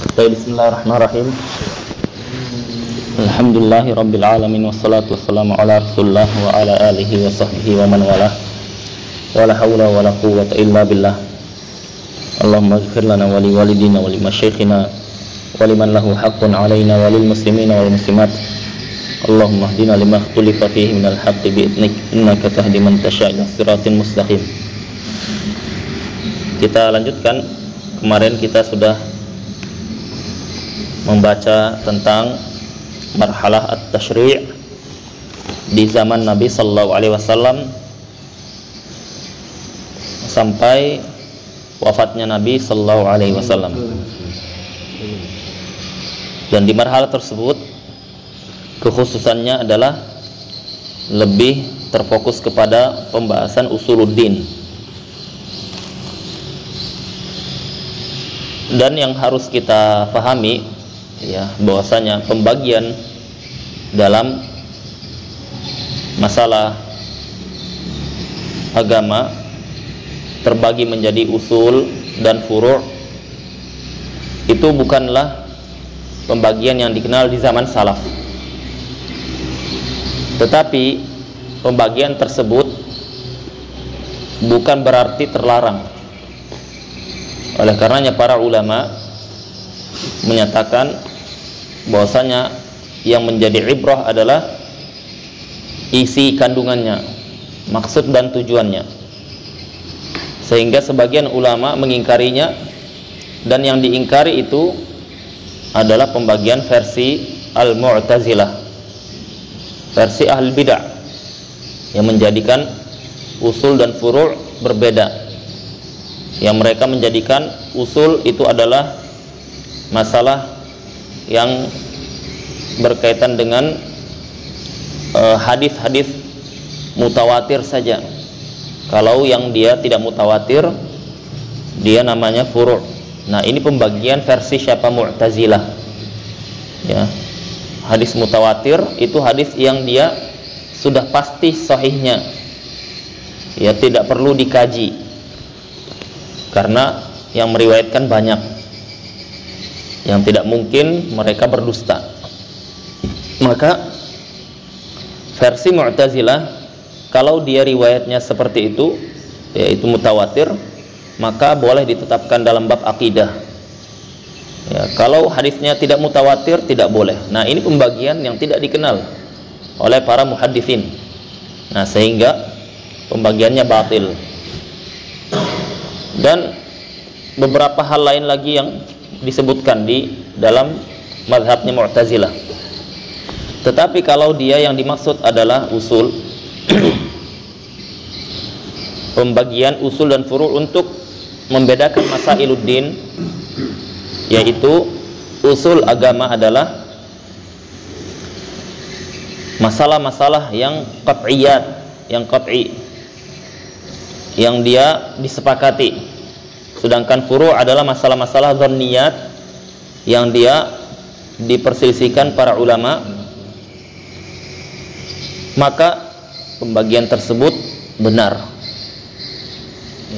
Bismillahirrahmanirrahim. Alhamdulillahi rabbil alamin, wassalatu wassalamu ala rasulillah wa ala alihi wa sahbihi wa man walah. Wa la hawla wa la quwwata illa billah. Allahumma ighfir lana wa li walidina wa li masyayikhina wa liman lahu haqqun alaina wa lil muslimina wal muslimat. Allahumma hdina lima ikhtulifa fihi minal haqqi bi'idnik innaka tahdi man tasya' ila siratin mustaqim. Kita lanjutkan. Kemarin kita sudah membaca tentang marhalah at-tashri' di zaman Nabi sallallahu alaihi wasallam sampai wafatnya Nabi sallallahu alaihi wasallam. Dan di marhalah tersebut kekhususannya adalah lebih terfokus kepada pembahasan usuluddin. Dan yang harus kita pahami ya, bahwasanya pembagian dalam masalah agama terbagi menjadi usul dan furu' itu bukanlah pembagian yang dikenal di zaman salaf. Tetapi pembagian tersebut bukan berarti terlarang. Oleh karenanya para ulama menyatakan bahwasanya yang menjadi ibrah adalah isi kandungannya, maksud dan tujuannya. Sehingga sebagian ulama mengingkarinya, dan yang diingkari itu adalah pembagian versi al-Mu'tazilah, versi ahli bid'ah, yang menjadikan usul dan furu' berbeda. Yang mereka menjadikan usul itu adalah masalah yang berkaitan dengan hadis-hadis mutawatir saja. Kalau yang dia tidak mutawatir, dia namanya furu'. Nah, ini pembagian versi siapa? Mu'tazilah. Ya. Hadis mutawatir itu hadis yang dia sudah pasti sahihnya. Ya, tidak perlu dikaji. Karena yang meriwayatkan banyak, yang tidak mungkin mereka berdusta. Maka versi Mu'tazilah, kalau dia riwayatnya seperti itu, yaitu mutawatir, maka boleh ditetapkan dalam bab akidah. Ya, kalau hadisnya tidak mutawatir, tidak boleh. Nah, ini pembagian yang tidak dikenal oleh para muhadditsin. Nah, sehingga pembagiannya batil. Dan beberapa hal lain lagi yang disebutkan di dalam mazhabnya Mu'tazilah. Tetapi kalau dia yang dimaksud adalah usul, pembagian usul dan furu' untuk membedakan masailuddin, yaitu usul agama adalah masalah-masalah yang qat'iyat, yang qat'i, yang dia disepakati. Sedangkan furu' adalah masalah-masalah dhanniyat yang dia diperselisihkan para ulama. Maka pembagian tersebut benar,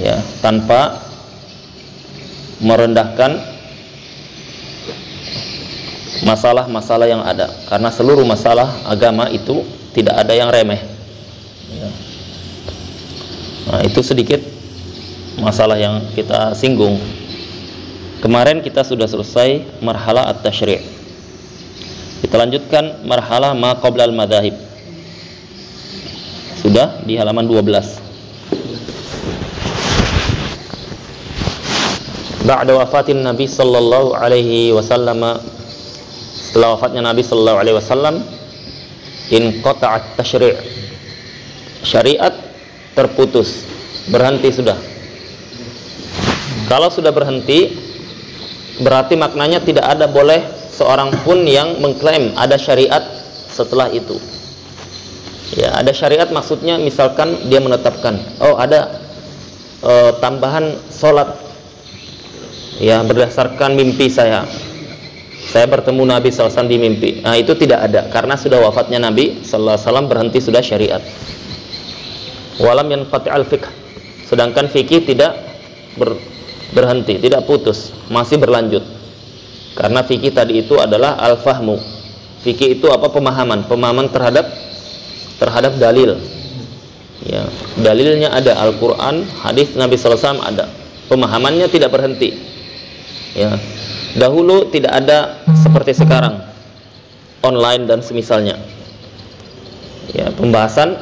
ya, tanpa merendahkan masalah-masalah yang ada, karena seluruh masalah agama itu tidak ada yang remeh, ya. Nah, itu sedikit masalah yang kita singgung. Kemarin kita sudah selesai marhalah at-tashri'. Kita lanjutkan marhalah ma qabla al-madzahib. Sudah di halaman 12. Ba'da wafatin Nabi sallallahu alaihi wasallam, setelah wafatnya Nabi sallallahu alaihi wasallam, inqata'at tashri'. Syariat terputus, berhenti sudah. Kalau sudah berhenti, berarti maknanya tidak ada boleh seorang pun yang mengklaim ada syariat setelah itu. Ya, ada syariat maksudnya misalkan dia menetapkan, oh ada tambahan sholat, ya, berdasarkan mimpi saya bertemu Nabi SAW di mimpi. Nah, itu tidak ada, karena sudah wafatnya Nabi SAW, berhenti sudah syariat. Walam yanqati' al-fiqh, sedangkan fikih tidak berhenti, tidak putus, masih berlanjut. Karena fikih tadi itu adalah al-fahmu. Fikih itu apa? Pemahaman terhadap dalil. Ya, dalilnya ada Al-Qur'an, hadis Nabi sallallahu alaihi wasallam ada. Pemahamannya tidak berhenti. Ya. Dahulu tidak ada seperti sekarang, online dan semisalnya. Ya, pembahasan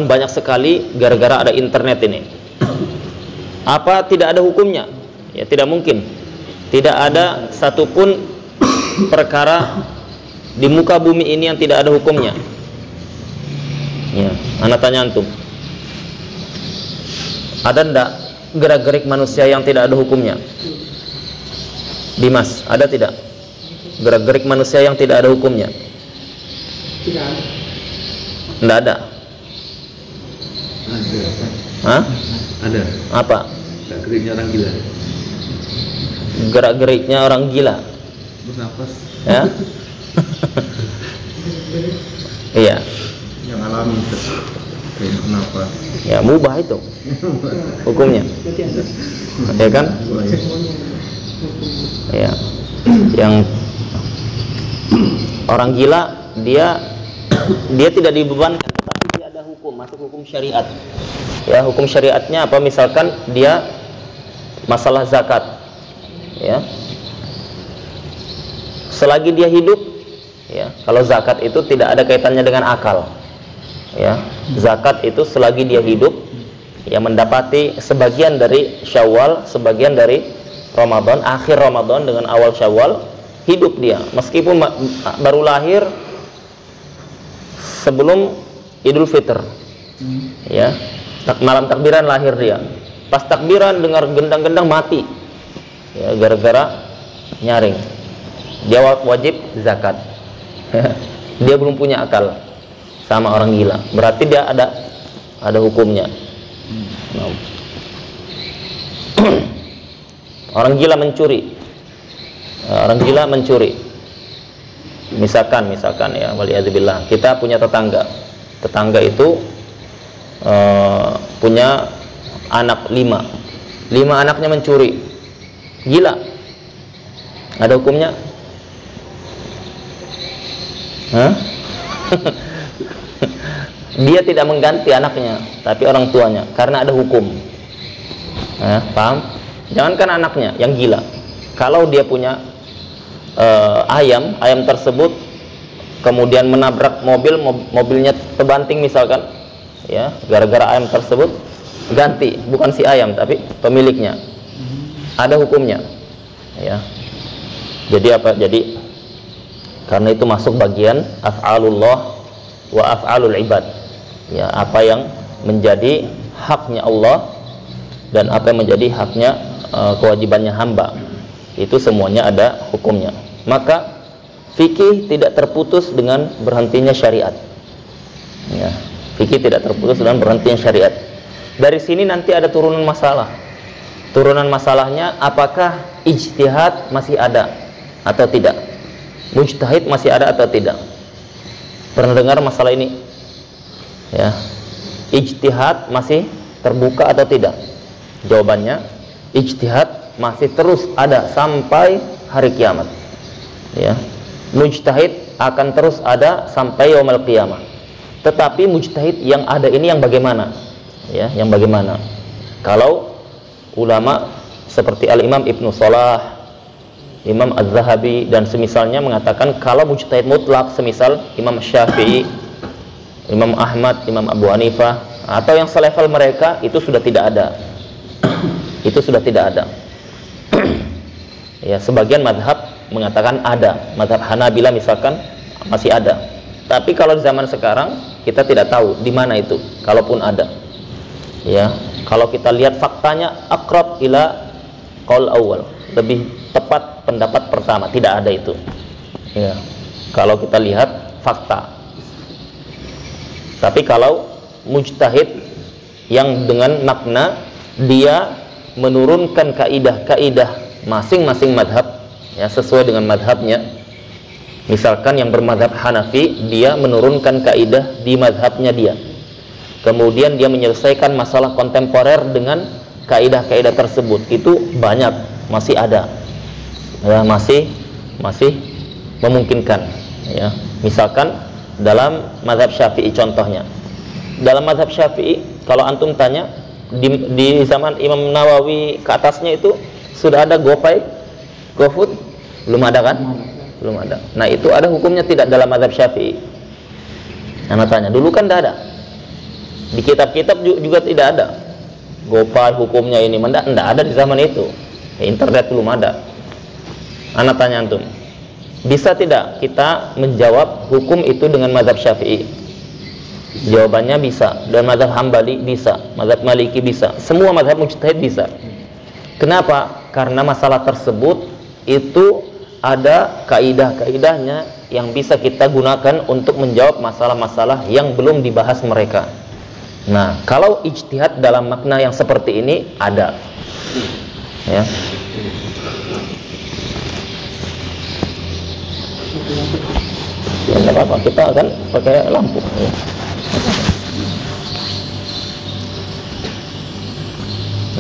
banyak sekali gara-gara ada internet ini. Apa tidak ada hukumnya? Ya, tidak mungkin. Tidak ada satupun perkara di muka bumi ini yang tidak ada hukumnya. Ya, anak tanya antum. Ada ndak gerak-gerik manusia yang tidak ada hukumnya? Dimas, ada tidak? Gerak-gerik manusia yang tidak ada hukumnya? Tidak ada. Ndak ada. Ada. Hah? Ada. Apa? Gerak-geriknya orang gila. Gerak-geriknya orang gila. Bernafas. Ya? Iya. Yang alami kayak kenapa? Ya, mubah itu hukumnya. Ya kan? Ya. Yang orang gila dia tidak dibebankan, tapi dia ada hukum, masuk hukum syariat. Ya, hukum syariatnya apa? Misalkan dia masalah zakat. Ya. Selagi dia hidup, ya, kalau zakat itu tidak ada kaitannya dengan akal. Ya, zakat itu selagi dia hidup, ya, mendapati sebagian dari Syawal, sebagian dari Ramadan, akhir Ramadan dengan awal Syawal, hidup dia meskipun baru lahir sebelum Idul Fitr. Ya, malam takbiran lahir dia. Pas takbiran dengar gendang-gendang mati. Ya, gara-gara nyaring. Dia wajib zakat. Dia belum punya akal, sama orang gila. Berarti dia ada hukumnya. Orang gila mencuri. Orang gila mencuri. Misalkan ya, waliyadzubillah, kita punya tetangga. Tetangga itu punya anak 5 anaknya mencuri. Gila. Ada hukumnya? Hah? Dia tidak mengganti anaknya, tapi orang tuanya, karena ada hukum. Paham? Jangankan anaknya yang gila. Kalau dia punya ayam tersebut kemudian menabrak mobilnya terbanting misalkan, ya, gara-gara ayam tersebut, ganti, bukan si ayam tapi pemiliknya. Ada hukumnya. Ya. Jadi apa? Jadi karena itu masuk bagian af'alullah wa af'alul ibad. Ya, apa yang menjadi haknya Allah dan apa yang menjadi haknya kewajibannya hamba. Itu semuanya ada hukumnya. Maka fikih tidak terputus dengan berhentinya syariat. Ya, fikih tidak terputus dengan berhentinya syariat. Dari sini nanti ada turunan masalah. Turunan masalahnya, apakah ijtihad masih ada atau tidak? Mujtahid masih ada atau tidak? Pernah dengar masalah ini? Ya. Ijtihad masih terbuka atau tidak? Jawabannya, ijtihad masih terus ada sampai hari kiamat. Ya. Mujtahid akan terus ada sampai yaumul qiyamah. Tetapi mujtahid yang ada ini yang bagaimana? Ya, yang bagaimana? Kalau ulama seperti Al-Imam Ibnu Shalah, Imam Az-Zahabi dan semisalnya mengatakan kalau mujtahid mutlak semisal Imam Syafi'i, Imam Ahmad, Imam Abu Hanifah atau yang selevel mereka, itu sudah tidak ada. Itu sudah tidak ada. Ya, sebagian madhab mengatakan ada. Madhab Hanabila misalkan masih ada. Tapi kalau di zaman sekarang kita tidak tahu di mana itu, kalaupun ada. Ya, kalau kita lihat faktanya aqrab ila qaul awal, lebih tepat pendapat pertama, tidak ada itu. Ya, kalau kita lihat fakta. Tapi kalau mujtahid yang dengan makna dia menurunkan kaidah-kaidah masing-masing madhab, ya, sesuai dengan madhabnya. Misalkan yang bermadhab Hanafi, dia menurunkan kaidah di madhabnya dia. Kemudian dia menyelesaikan masalah kontemporer dengan kaidah-kaidah tersebut. Itu banyak, masih ada. Ya, masih masih memungkinkan, ya. Misalkan dalam mazhab Syafi'i contohnya. Dalam mazhab Syafi'i kalau antum tanya di zaman Imam Nawawi ke atasnya itu sudah ada GoPay, GoFood? Belum ada kan? Belum ada. Nah, itu ada hukumnya tidak dalam mazhab Syafi'i? Anak tanya, dulu kan tidak ada. Di kitab-kitab juga tidak ada. GoPay hukumnya ini tidak ada di zaman itu. Internet belum ada. Anak tanya antum, bisa tidak kita menjawab hukum itu dengan mazhab Syafi'i? Jawabannya bisa. Dan mazhab Hambali bisa, mazhab Maliki bisa, semua mazhab mujtahid bisa. Kenapa? Karena masalah tersebut itu ada kaidah-kaidahnya yang bisa kita gunakan untuk menjawab masalah-masalah yang belum dibahas mereka. Nah, kalau ijtihad dalam makna yang seperti ini ada, ya. Ya, tidak apa-apa, kita akan pakai lampu, ya.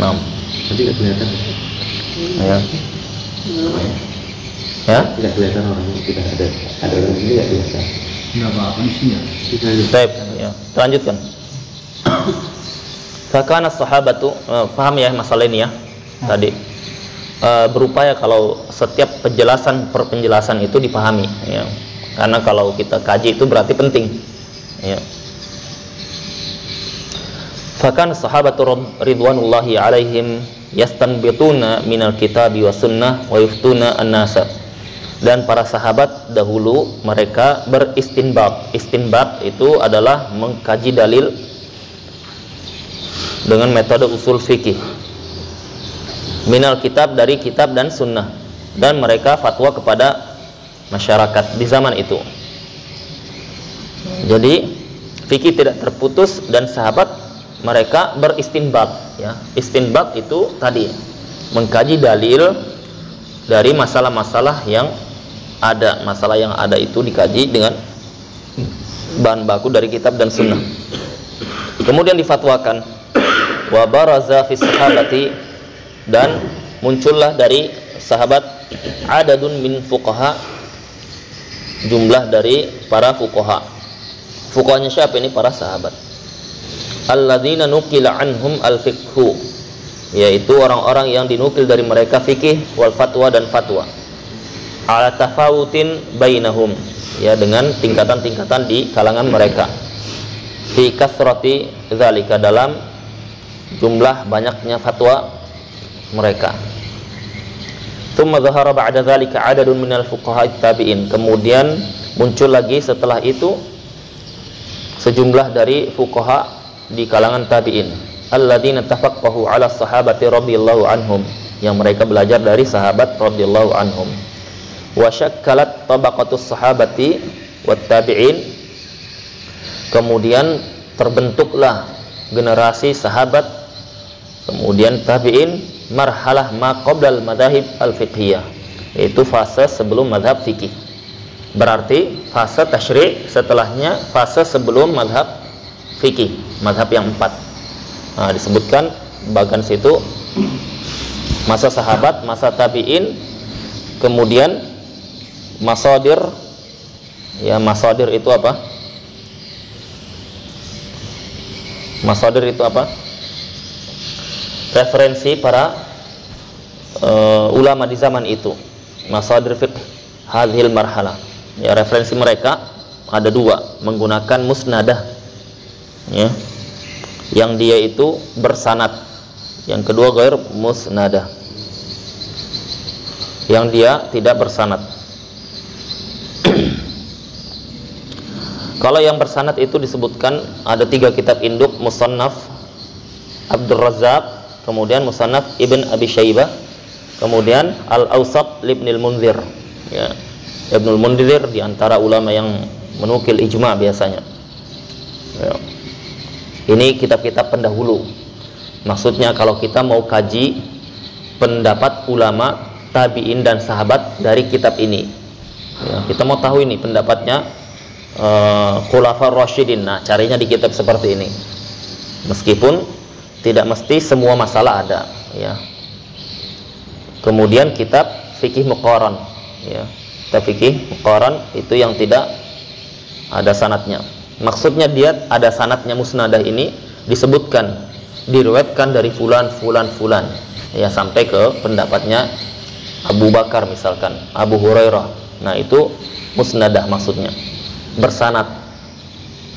Nah, Nanti nggak kelihatan. ya. Ya? Tidak kelihatan orangnya, tidak ada orang ini nggak kelihatan. Nggak apa-apa di sini ya. Baik, ya. Lanjutkan. Fakana sahabatu, paham ya masalah ini ya? Tadi berupaya kalau setiap penjelasan per penjelasan itu dipahami, ya. Karena kalau kita kaji itu berarti penting, ya. Fakana sahabatu ridwanullahi alaihim yastanbituna minal kitabi was sunnah wa yuftuna an-nasa. Dan para sahabat dahulu mereka beristinbat. Istinbat itu adalah mengkaji dalil dengan metode usul fikih. Minal kitab, dari kitab dan sunnah. Dan mereka fatwa kepada masyarakat di zaman itu. Jadi fikih tidak terputus dan sahabat mereka beristinbat, ya. Istinbat itu tadi mengkaji dalil dari masalah-masalah yang ada. Masalah yang ada itu dikaji dengan bahan baku dari kitab dan sunnah. Kemudian difatwakan. Wa baraza fi sahabati, dan muncullah dari sahabat adadun min fuqaha, jumlah dari para fuqaha. Fuqahanya siapa ini? Para sahabat. Alladzina nuqila anhum al-fiqhu, yaitu orang-orang yang dinukil dari mereka fikih wal fatwa dan fatwa. Ala tafawutin bainahum, ya, dengan tingkatan-tingkatan di kalangan mereka. Fi kasrati dzalika, dalam jumlah banyaknya fatwa mereka. Tsumma dzahara ba'da dzalika 'adadun minal fuqaha tabi'in, kemudian muncul lagi setelah itu sejumlah dari fuqaha di kalangan tabi'in, alladzina tafaqqahu 'ala sahabati radhiyallahu anhum, yang mereka belajar dari sahabat radhiyallahu anhum. Wa syakkalat tabaqatus sahabati wat tabi'in, kemudian terbentuklah generasi sahabat kemudian tabi'in, marhalah ma qablal madzahib al-fiqhiyah, yaitu fase sebelum mazhab fikih. Berarti fase tasyri' setelahnya fase sebelum mazhab fikih, mazhab yang 4. Nah, disebutkan bagian situ masa sahabat, masa tabi'in, kemudian masadir. Ya, masadir itu apa? Masadir itu apa? Referensi para ulama di zaman itu. Masadir fiqh hadhil marhalah. Ya, referensi mereka ada 2, menggunakan musnadah, ya, yang dia itu bersanad. Yang kedua ghair musnadah, yang dia tidak bersanad. Kalau yang bersanad itu disebutkan ada 3 kitab induk, Musannaf Abdul Razzaq, kemudian Musannaf Ibn Abi Syaibah, kemudian Al-Awsat Ibnul Munzir, ya. Ibnul Munzir di antara ulama yang menukil ijma' biasanya, ya. Ini kitab-kitab pendahulu. Maksudnya kalau kita mau kaji pendapat ulama, tabi'in dan sahabat dari kitab ini, ya, kita mau tahu ini pendapatnya Khulafaur Rasyidin. Nah, carinya di kitab seperti ini. Meskipun tidak mesti semua masalah ada, ya. Kemudian kitab fikih muqaran, ya. Kita fikih muqaran itu yang tidak ada sanadnya. Maksudnya dia ada sanadnya musnadah ini disebutkan, diriwayatkan dari fulan ya, sampai ke pendapatnya Abu Bakar misalkan, Abu Hurairah. Nah, itu musnadah maksudnya, bersanad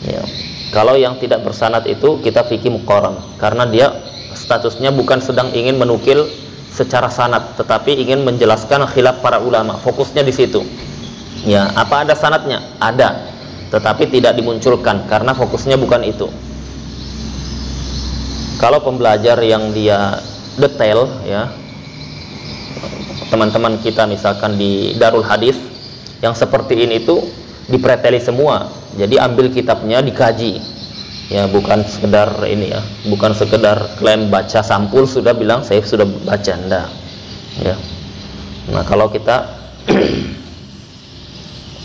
ya. Kalau yang tidak bersanad itu kita fikih muqaran, karena dia statusnya bukan sedang ingin menukil secara sanad, tetapi ingin menjelaskan khilaf para ulama. Fokusnya di situ. Ya, apa ada sanadnya? Ada, tetapi tidak dimunculkan karena fokusnya bukan itu. Kalau pembelajar yang dia detail, ya, teman-teman kita misalkan di Darul Hadis yang seperti ini itu dipreteli semua. Jadi ambil kitabnya, dikaji. Ya, bukan sekedar ini ya, bukan sekedar klaim baca sampul sudah bilang saya sudah baca, enggak. Ya. Nah, kalau kita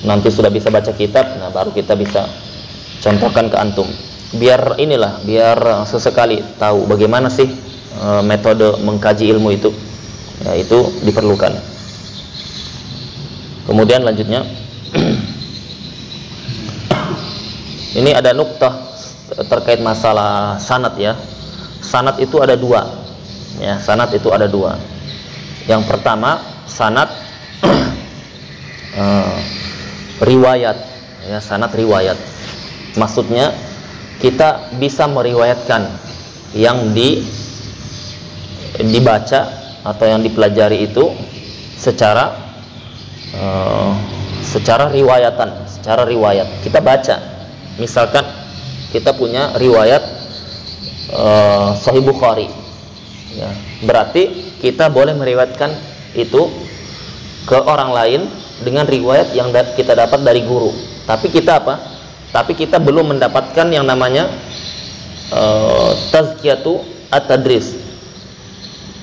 nanti sudah bisa baca kitab, nah baru kita bisa contohkan ke antum. Biar inilah, biar sesekali tahu bagaimana sih metode mengkaji ilmu itu. Ya, itu diperlukan. Kemudian lanjutnya ini ada nuktah terkait masalah sanad ya. Sanad itu ada dua. Ya, sanad itu ada dua. Yang pertama, sanad riwayat. Ya, sanad riwayat. Maksudnya kita bisa meriwayatkan yang dibaca atau yang dipelajari itu secara riwayatan, secara riwayat. Kita baca. Misalkan kita punya riwayat Sahih Bukhari, ya, berarti kita boleh meriwayatkan itu ke orang lain dengan riwayat yang kita dapat dari guru. Tapi kita apa? Tapi kita belum mendapatkan yang namanya tazkiyatu at-tadris,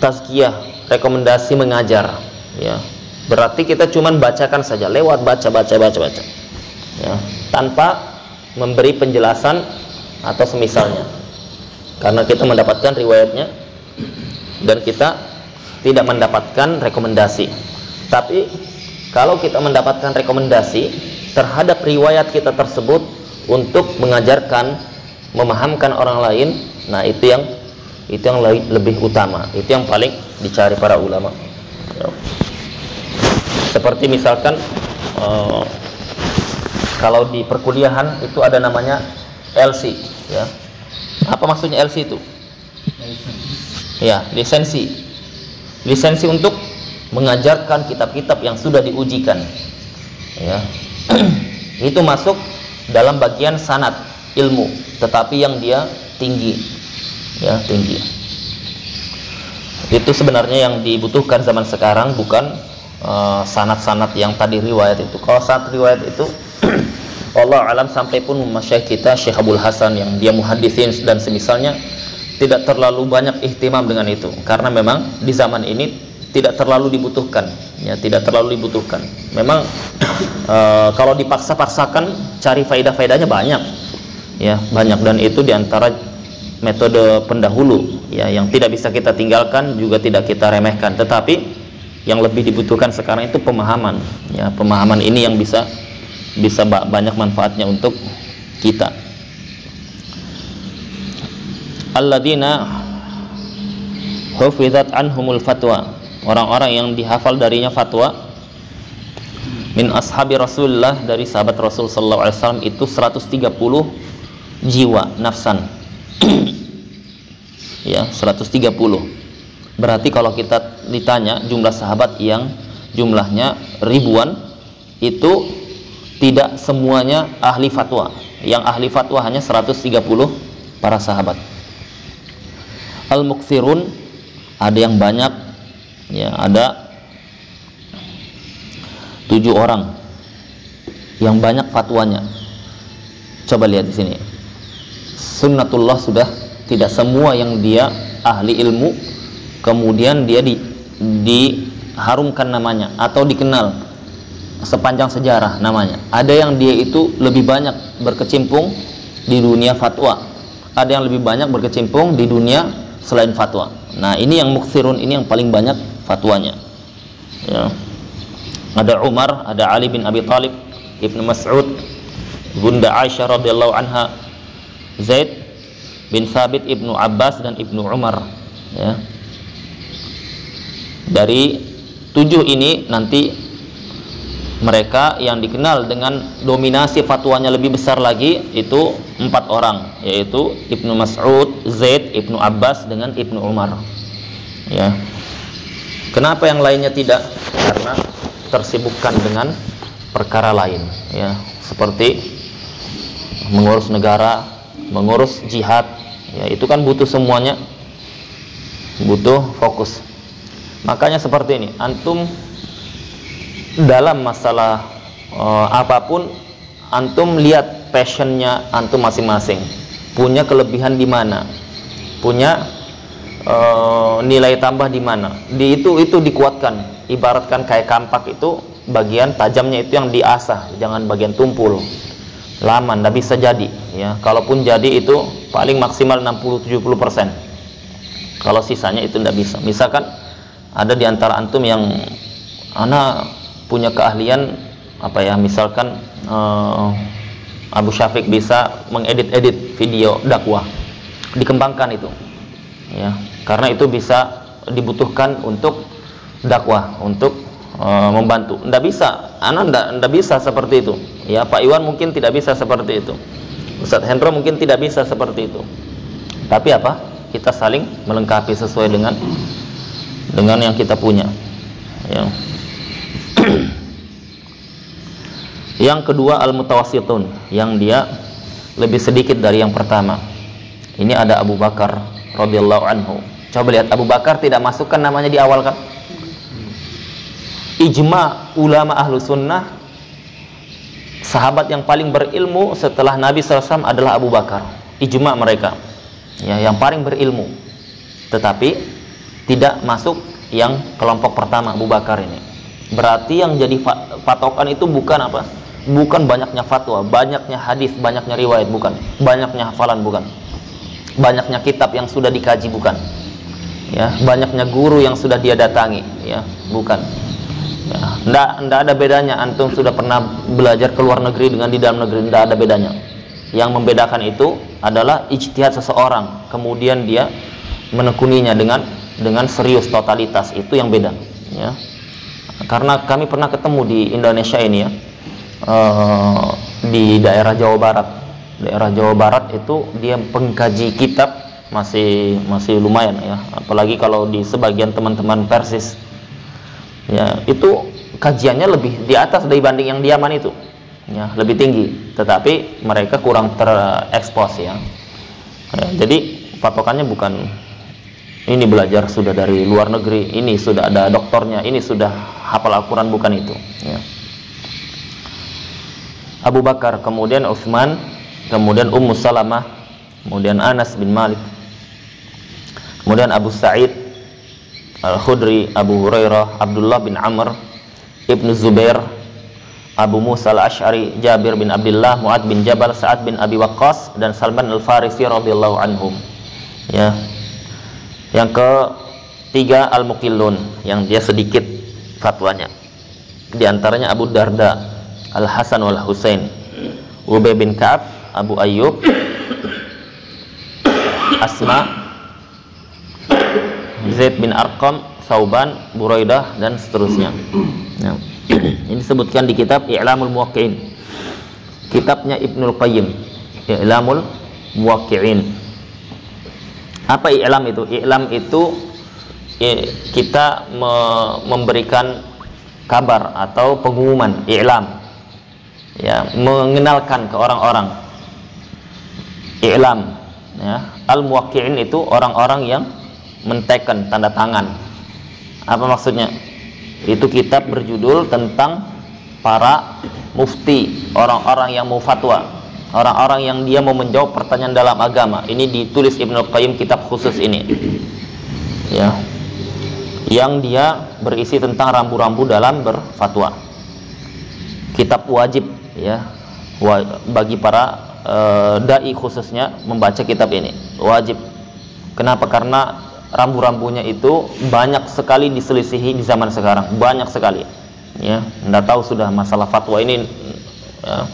tazkiyah, rekomendasi mengajar. Ya, berarti kita cuman bacakan saja, lewat baca, ya, tanpa memberi penjelasan atau semisalnya, karena kita mendapatkan riwayatnya dan kita tidak mendapatkan rekomendasi. Tapi kalau kita mendapatkan rekomendasi terhadap riwayat kita tersebut untuk mengajarkan, memahamkan orang lain, nah itu yang lebih utama, itu yang paling dicari para ulama. Seperti misalkan kalau di perkuliahan itu ada namanya LC, ya. Apa maksudnya LC itu? Ya, lisensi. Lisensi untuk mengajarkan kitab-kitab yang sudah diujikan. Ya. Itu masuk dalam bagian sanad ilmu, tetapi yang dia tinggi. Ya, tinggi. Itu sebenarnya yang dibutuhkan zaman sekarang, bukan sanad-sanad yang tadi riwayat itu. Kalau sanad riwayat itu Allah alam, sampai pun masyayikh kita Syekh Abdul Hasan yang dia muhaditsin dan semisalnya tidak terlalu banyak ihtimam dengan itu, karena memang di zaman ini tidak terlalu dibutuhkan, ya, tidak terlalu dibutuhkan. Memang kalau dipaksa-paksakan cari faedah-faedahnya banyak, ya, banyak, dan itu diantara metode pendahulu, ya, yang tidak bisa kita tinggalkan juga tidak kita remehkan. Tetapi yang lebih dibutuhkan sekarang itu pemahaman, ya, pemahaman ini yang bisa banyak manfaatnya untuk kita. Alladzina hufizat anhumul fatwa, orang-orang yang dihafal darinya fatwa, min ashabi Rasulullah, dari sahabat Rasul sallallahu alaihi wasallam itu 130 jiwa nafsan. Ya, 130. Berarti kalau kita ditanya jumlah sahabat yang jumlahnya ribuan, itu tidak semuanya ahli fatwa. Yang ahli fatwa hanya 130 para sahabat. Al-muktsirun, ada yang banyak, ya, ada 7 orang yang banyak fatwanya. Coba lihat di sini. Sunnatullah, sudah tidak semua yang dia ahli ilmu kemudian dia diharumkan namanya atau dikenal sepanjang sejarah namanya. Ada yang dia itu lebih banyak berkecimpung di dunia fatwa, ada yang lebih banyak berkecimpung di dunia selain fatwa. Nah, ini yang muktsirun, ini yang paling banyak fatwanya, ya. ada Umar, ada Ali bin Abi Thalib, Ibnu Mas'ud, Bunda Aisyah radhiyallahu anha, Zaid bin Thabit, Ibnu Abbas dan Ibnu Umar, ya. Dari 7 ini nanti mereka yang dikenal dengan dominasi fatwanya lebih besar lagi itu 4 orang, yaitu Ibnu Mas'ud, Zaid, Ibnu Abbas dengan Ibnu Umar, ya. Kenapa yang lainnya tidak? Karena tersibukkan dengan perkara lain, ya, seperti mengurus negara, mengurus jihad, ya, itu kan butuh semuanya, butuh fokus. Makanya seperti ini, antum dalam masalah apapun, antum lihat passionnya antum masing-masing, punya kelebihan di mana, punya nilai tambah di mana, itu dikuatkan. Ibaratkan kayak kampak itu, bagian tajamnya itu yang diasah, jangan bagian tumpul. Lama ndak bisa jadi, ya. Kalaupun jadi itu paling maksimal 60-70%. Kalau sisanya itu ndak bisa. Misalkan ada di antara antum yang ana punya keahlian apa ya, misalkan Abu Syafiq bisa mengedit video dakwah, dikembangkan itu, ya, karena itu bisa dibutuhkan untuk dakwah, untuk membantu. Ndak bisa, ndak bisa seperti itu, ya. Pak Iwan mungkin tidak bisa seperti itu, Ustadz Hendro mungkin tidak bisa seperti itu. Tapi apa? Kita saling melengkapi sesuai dengan yang kita punya, ya. Yang kedua al-mutawassitun, yang dia lebih sedikit dari yang pertama. Ini ada Abu Bakar radhiyallahu anhu. Coba lihat, Abu Bakar tidak masukkan namanya di awal kan? Ijma ulama ahlu sunnah, sahabat yang paling berilmu setelah Nabi SAW adalah Abu Bakar. Ijma mereka, ya, yang paling berilmu. Tetapi tidak masuk yang kelompok pertama, Abu Bakar ini. Berarti yang jadi patokan itu bukan apa? Bukan banyaknya fatwa, banyaknya hadis, banyaknya riwayat, bukan. Banyaknya hafalan, bukan. Banyaknya kitab yang sudah dikaji, bukan. Ya, banyaknya guru yang sudah dia datangi, ya, bukan. Ya, ndak ada bedanya antum sudah pernah belajar ke luar negeri dengan di dalam negeri, ndak ada bedanya. Yang membedakan itu adalah ijtihad seseorang, kemudian dia menekuninya dengan serius, totalitas, itu yang beda, ya. Karena kami pernah ketemu di Indonesia ini, ya, di daerah Jawa Barat. Daerah Jawa Barat itu dia pengkaji kitab masih lumayan, ya. Apalagi kalau di sebagian teman-teman Persis, ya, itu kajiannya lebih di atas dibanding yang di Yaman itu, ya, lebih tinggi. Tetapi mereka kurang terekspos, ya. Jadi patokannya bukan ini belajar sudah dari luar negeri, ini sudah ada doktornya, ini sudah hafal Al-Quran, bukan itu, ya. Abu Bakar, kemudian Utsman, kemudian Ummu Salamah, kemudian Anas bin Malik, kemudian Abu Sa'id Al-Khudri, Abu Hurairah, Abdullah bin Amr, Ibnu Zubair, Abu Musa Al-Ash'ari, Jabir bin Abdullah, Mu'ad bin Jabal, Sa'ad bin Abi Waqqas, dan Salman Al-Farisi radhiyallahu anhum, ya. Yang ketiga Al-Muqillun, yang dia sedikit fatwanya. Di antaranya Abu Darda, Al-Hasan wal Husain, Ubay bin Ka'ab, Abu Ayyub, Asma, Zaid bin Arqam, Sauban, Buraidah, dan seterusnya, ya. Ini disebutkan di kitab I'lamul Muwaqqi'in, kitabnya Ibnul Qayyim, I'lamul Muwaqqi'in. Apa i'lam itu? I'lam itu kita memberikan kabar atau pengumuman, i'lam, ya, mengenalkan ke orang-orang. I'lam, ya. Al-muwaqqi'in itu orang-orang yang menteken, tanda tangan. Apa maksudnya? Itu kitab berjudul tentang para mufti, orang-orang yang mau fatwa, orang-orang yang dia mau menjawab pertanyaan dalam agama. Ini ditulis Ibnu Qayyim, kitab khusus ini, ya, yang dia berisi tentang rambu-rambu dalam berfatwa. Kitab wajib, ya, bagi para dai khususnya membaca kitab ini, wajib. Kenapa? Karena rambu-rambunya itu banyak sekali diselisihi di zaman sekarang, banyak sekali. ya, tidak tahu sudah masalah fatwa ini, ya,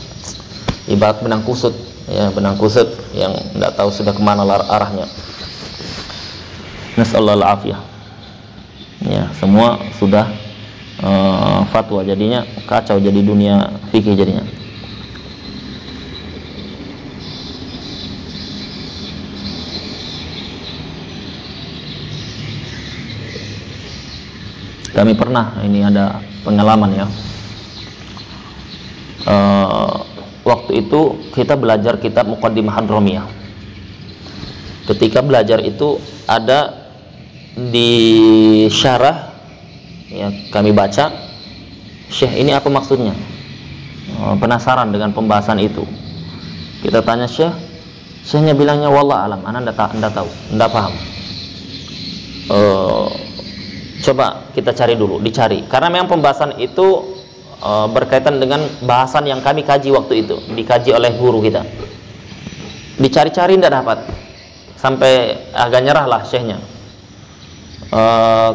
ibarat benang kusut, ya, benang kusut yang tidak tahu sudah kemana arahnya. Nasallahu alafiyah. Ya, semua sudah fatwa, jadinya kacau, jadi dunia fikih jadinya. Kami pernah, ini ada pengalaman ya, waktu itu kita belajar kitab Muqaddimah Hadramiyah. Ketika belajar itu ada di syarah, ya, kami baca, Syekh ini apa maksudnya? Penasaran dengan pembahasan itu. Kita tanya Syekh, Syekhnya bilangnya wallah alam, ana ndak tahu, ndak paham. Coba kita cari dulu, dicari. Karena memang pembahasan itu berkaitan dengan bahasan yang kami kaji waktu itu, dikaji oleh guru kita. Dicari-cari tidak dapat, sampai agak nyerah lah syekhnya.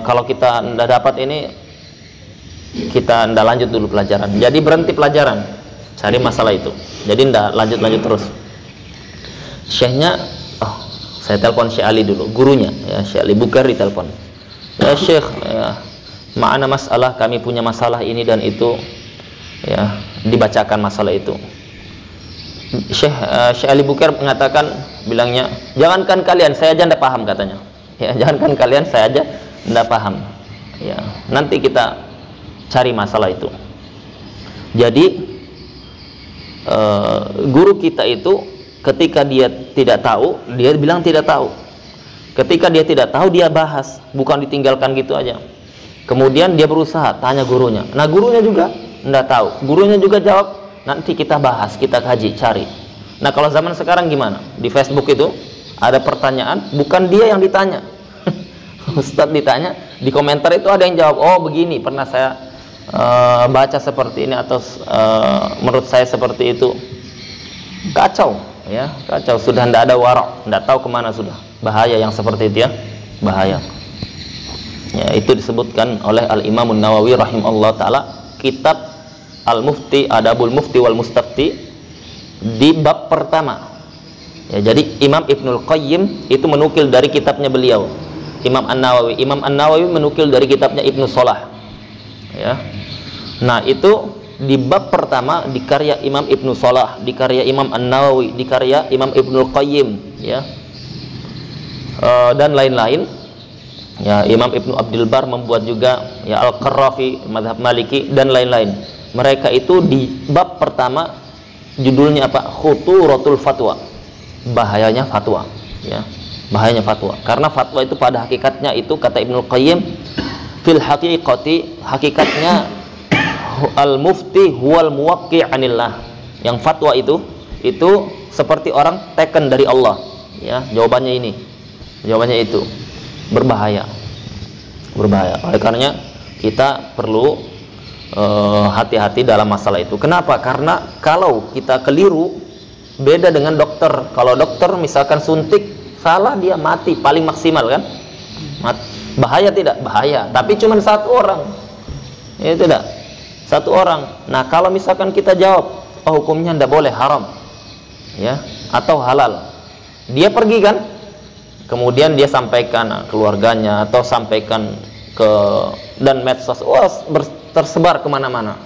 Kalau kita tidak dapat ini, kita tidak lanjut dulu pelajaran. Jadi berhenti pelajaran, cari masalah itu. Jadi tidak lanjut terus. Syekhnya, saya telepon Syekh Ali dulu, gurunya, ya, Syekh Ali Bukhari telepon. Ya Syekh, ya, ma'ana masalah, kami punya masalah ini dan itu, ya, dibacakan masalah itu. Syekh Ali Bukhari mengatakan, bilangnya, jangankan kalian, saya aja tidak paham katanya. Ya, jangankan kalian, saya aja tidak paham. Ya, nanti kita cari masalah itu. Jadi guru kita itu ketika dia tidak tahu, dia bilang tidak tahu. Ketika dia tidak tahu, dia bahas, bukan ditinggalkan gitu aja. Kemudian dia berusaha tanya gurunya. Nah, gurunya juga tidak tahu. Gurunya juga jawab, nanti kita bahas, kita kaji, cari. Nah, kalau zaman sekarang gimana? Di Facebook itu ada pertanyaan, bukan dia yang ditanya. Ustadz ditanya, di komentar itu ada yang jawab, oh begini, pernah saya baca seperti ini, atau menurut saya seperti itu. Kacau, ya, kacau. Sudah tidak ada warak, tidak tahu kemana sudah. Bahaya yang seperti itu, ya, bahaya. Ya, itu disebutkan oleh Al-Imam An-Nawawi rahimahullah ta'ala, kitab Al-Mufti, Adabul Mufti wal Mustafti, di bab pertama. Ya, jadi Imam Ibnul Qayyim itu menukil dari kitabnya beliau, Imam An-Nawawi. Imam An-Nawawi menukil dari kitabnya Ibnu Salah. Ya. Nah, itu di bab pertama, di karya Imam Ibnu Salah, di karya Imam An-Nawawi, di karya Imam Ibnul Qayyim, ya, dan lain-lain. Ya, Imam Ibnu Abdul Bar membuat juga, ya, Al-Qarrafi, mazhab Maliki, dan lain-lain. Mereka itu di bab pertama judulnya apa? Khuturatul Fatwa. Bahayanya fatwa, ya. Bahayanya fatwa. Karena fatwa itu pada hakikatnya itu, kata Ibnu Qayyim, fil haqiqati, hakikatnya al-mufti huwal muwaqi' anillah. Yang fatwa itu seperti orang taken dari Allah, ya. Jawabannya ini. Jawabannya itu berbahaya. Oleh karenanya kita perlu hati-hati dalam masalah itu. Kenapa? Karena kalau kita keliru, beda dengan dokter. Kalau dokter misalkan suntik salah, dia mati paling maksimal, kan? Bahaya tidak? Bahaya. Tapi cuma satu orang. Ya, tidak. Satu orang. Nah, kalau misalkan kita jawab, oh, hukumnya tidak boleh, haram, ya, atau halal, dia pergi, kan? Kemudian dia sampaikan keluarganya, atau sampaikan ke dan medsos, tersebar kemana-mana.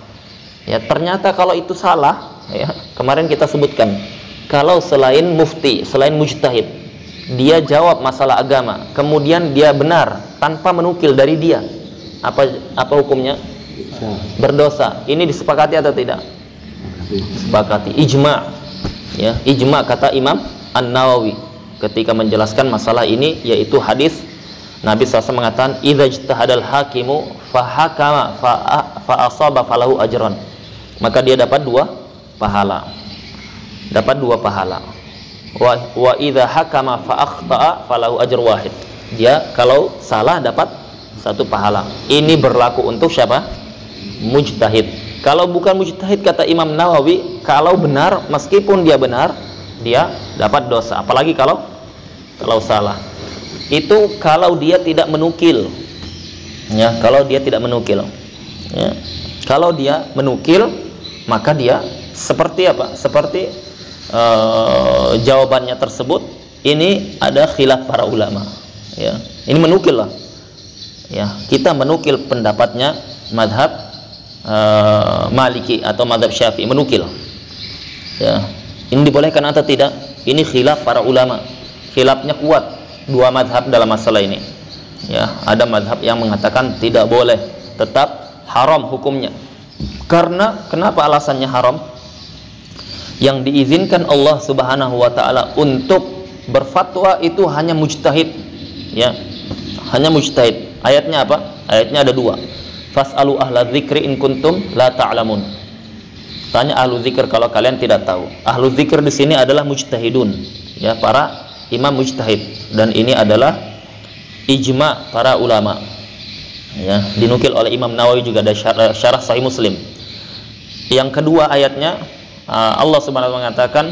Ya, ternyata kalau itu salah, ya, kemarin kita sebutkan, kalau selain mufti, selain mujtahid, dia jawab masalah agama, kemudian dia benar tanpa menukil dari dia, apa hukumnya? Berdosa. Ini disepakati atau tidak? Disepakati. Ijma', ya, ijma' kata Imam An-Nawawi ketika menjelaskan masalah ini, yaitu hadis Nabi SAW mengatakan, idza ijtahadal hakimu fahakama fa asaba falahu ajran. Maka dia dapat 2 pahala. Dapat 2 pahala. Wa idza hakama fa akhta'a falahu ajr wahid. Dia kalau salah dapat 1 pahala. Ini berlaku untuk siapa? Mujtahid. Kalau bukan mujtahid, kata Imam Nawawi, kalau benar, meskipun dia benar, dia dapat dosa. Apalagi kalau salah. Itu kalau dia tidak menukil, ya, kalau dia tidak menukil, ya. Kalau dia menukil, maka dia seperti apa? Seperti jawabannya tersebut ini ada khilaf para ulama. Ya, ini menukil lah. Ya, kita menukil pendapatnya madhab Maliki atau madhab Syafi'i, menukil. Ya, ini dibolehkan atau tidak? Ini khilaf para ulama. Khilafnya kuat dua madhab dalam masalah ini. Ya, ada madhab yang mengatakan tidak boleh, tetap haram hukumnya. Karena kenapa alasannya haram? Yang diizinkan Allah Subhanahu wa taala untuk berfatwa itu hanya mujtahid. Ya, hanya mujtahid. Ayatnya apa? Ayatnya ada dua. Fas'alu ahla dzikri in kuntum la ta'lamun. Tanya ahlu dzikir kalau kalian tidak tahu. Ahlu dzikir di sini adalah mujtahidun, ya, para imam mujtahid, dan ini adalah ijma para ulama. Ya, dinukil oleh Imam Nawawi juga ada syarah Sahih Muslim. Yang kedua ayatnya Allah Subhanahu wa taala mengatakan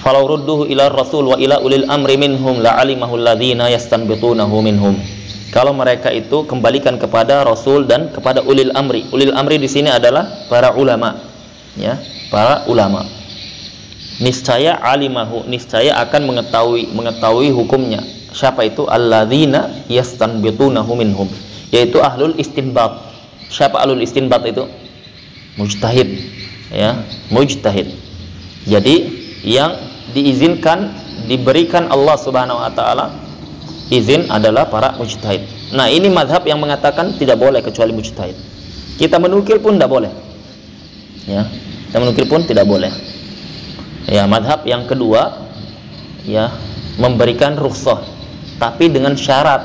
falau rudduhu ila rasul wa ila ulil amri minhum la'alimahu alladhina yastanbitunahu minhum. Kalau mereka itu kembalikan kepada rasul dan kepada ulil amri. Ulil amri di sini adalah para ulama, ya, para ulama. Niscaya alimahu, niscaya akan mengetahui hukumnya. Siapa itu? Alladzina yastanbitunahu minhum, yaitu ahlul istinbat. Siapa ahlul istinbat itu? Mujtahid, ya, mujtahid. Jadi yang diizinkan, diberikan Allah Subhanahu wa taala izin adalah para mujtahid. Nah, ini mazhab yang mengatakan tidak boleh kecuali mujtahid. Kita menukil pun tidak boleh. Ya, kita menukil pun tidak boleh. Ya, mazhab yang kedua, ya, memberikan rukhsah tapi dengan syarat,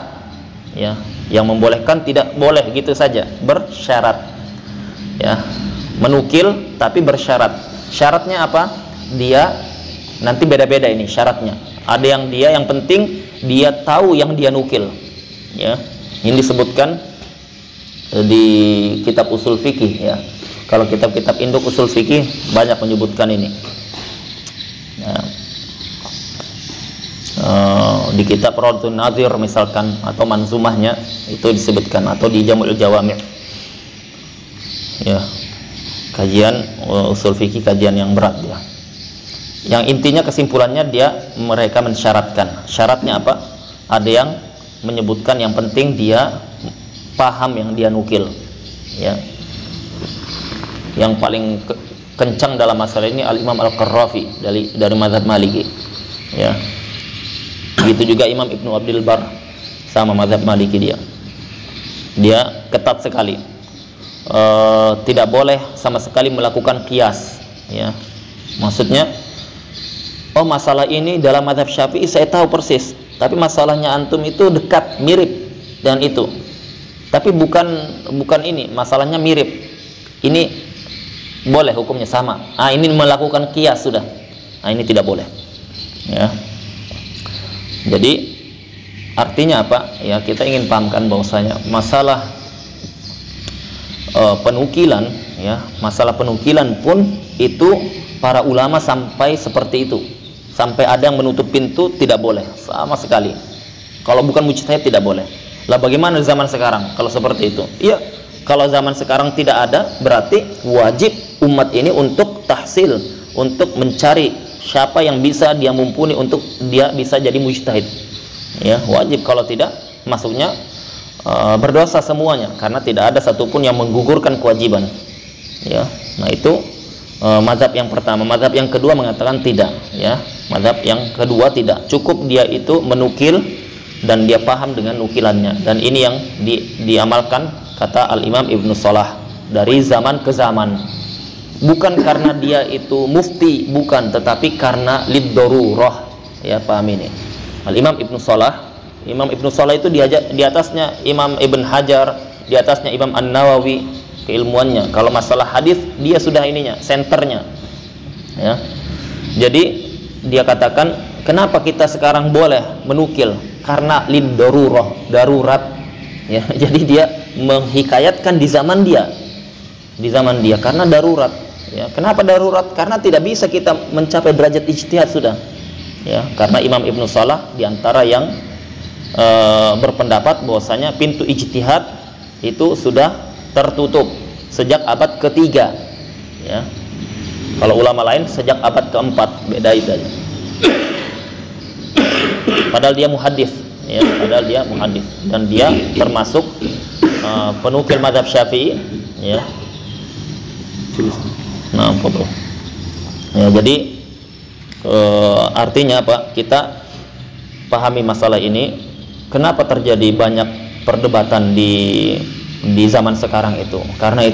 ya, yang membolehkan tidak boleh gitu saja, bersyarat. Ya, menukil tapi bersyarat. Syaratnya apa? Dia nanti beda-beda ini syaratnya. Ada yang yang penting dia tahu yang dia nukil. Ya, ini disebutkan di kitab usul fikih, ya. Kalau kitab-kitab induk usul fikih banyak menyebutkan ini. Ya. Di kitab Raddun Nazir misalkan, atau manzumahnya itu disebutkan, atau di Jamul Jawami'. Ya, kajian usul fikih, kajian yang berat ya. Yang intinya kesimpulannya mereka mensyaratkan. Syaratnya apa? Ada yang menyebutkan yang penting dia paham yang dia nukil. Ya. Yang paling kencang dalam masalah ini Al-Imam Al-Qarrafi dari mazhab Maliki. Ya. Begitu juga Imam Ibnu Abdul Bar, sama mazhab Maliki dia. Dia ketat sekali. Tidak boleh sama sekali melakukan qiyas, ya. Maksudnya, oh, masalah ini dalam mazhab Syafi'i saya tahu persis, tapi masalahnya antum itu dekat, mirip dengan itu. Tapi bukan ini, masalahnya mirip. Ini boleh hukumnya sama. Ini melakukan qiyas sudah. Ini tidak boleh. Ya. Jadi artinya apa? Ya, kita ingin pahamkan bahwasanya masalah penukilan, ya, masalah penukilan pun itu para ulama sampai seperti itu. Sampai ada yang menutup pintu, tidak boleh sama sekali. Kalau bukan mujtahid tidak boleh. Lah bagaimana zaman sekarang kalau seperti itu? Iya, kalau zaman sekarang tidak ada, berarti wajib umat ini untuk tahsil, untuk mencari siapa yang bisa dia mumpuni untuk dia bisa jadi mujtahid. Ya, wajib. Kalau tidak, masuknya berdosa semuanya, karena tidak ada satupun yang menggugurkan kewajiban. Ya, nah itu mazhab yang pertama. Mazhab yang kedua mengatakan tidak. Ya, mazhab yang kedua tidak. Cukup dia itu menukil dan dia paham dengan nukilannya. Dan ini yang diamalkan, kata Al-Imam Ibnu Salah, dari zaman ke zaman. Bukan karena dia itu mufti, bukan, tetapi karena lid-darurah. Ya, paham ini. Al-Imam Ibnu Salah, Imam Ibnu Salah itu di atasnya Imam Ibn Hajar, di atasnya Imam An-Nawawi keilmuannya. Kalau masalah hadis dia sudah ininya, senternya. Ya. Jadi dia katakan, kenapa kita sekarang boleh menukil? Karena lid-darurah, darurat. Ya, jadi dia menghikayatkan di zaman dia. Di zaman dia karena darurat. Ya, kenapa darurat? Karena tidak bisa kita mencapai derajat ijtihad sudah. Ya, karena Imam Ibnu Salah diantara yang berpendapat bahwasanya pintu ijtihad itu sudah tertutup sejak abad ketiga, ya. Kalau ulama lain sejak abad keempat, beda itu aja. Padahal dia muhaddits, ya, dan dia termasuk penukil mazhab Syafi'i, ya. Nah, foto. Ya, jadi artinya apa? Kita pahami masalah ini. Kenapa terjadi banyak perdebatan di zaman sekarang itu? Karena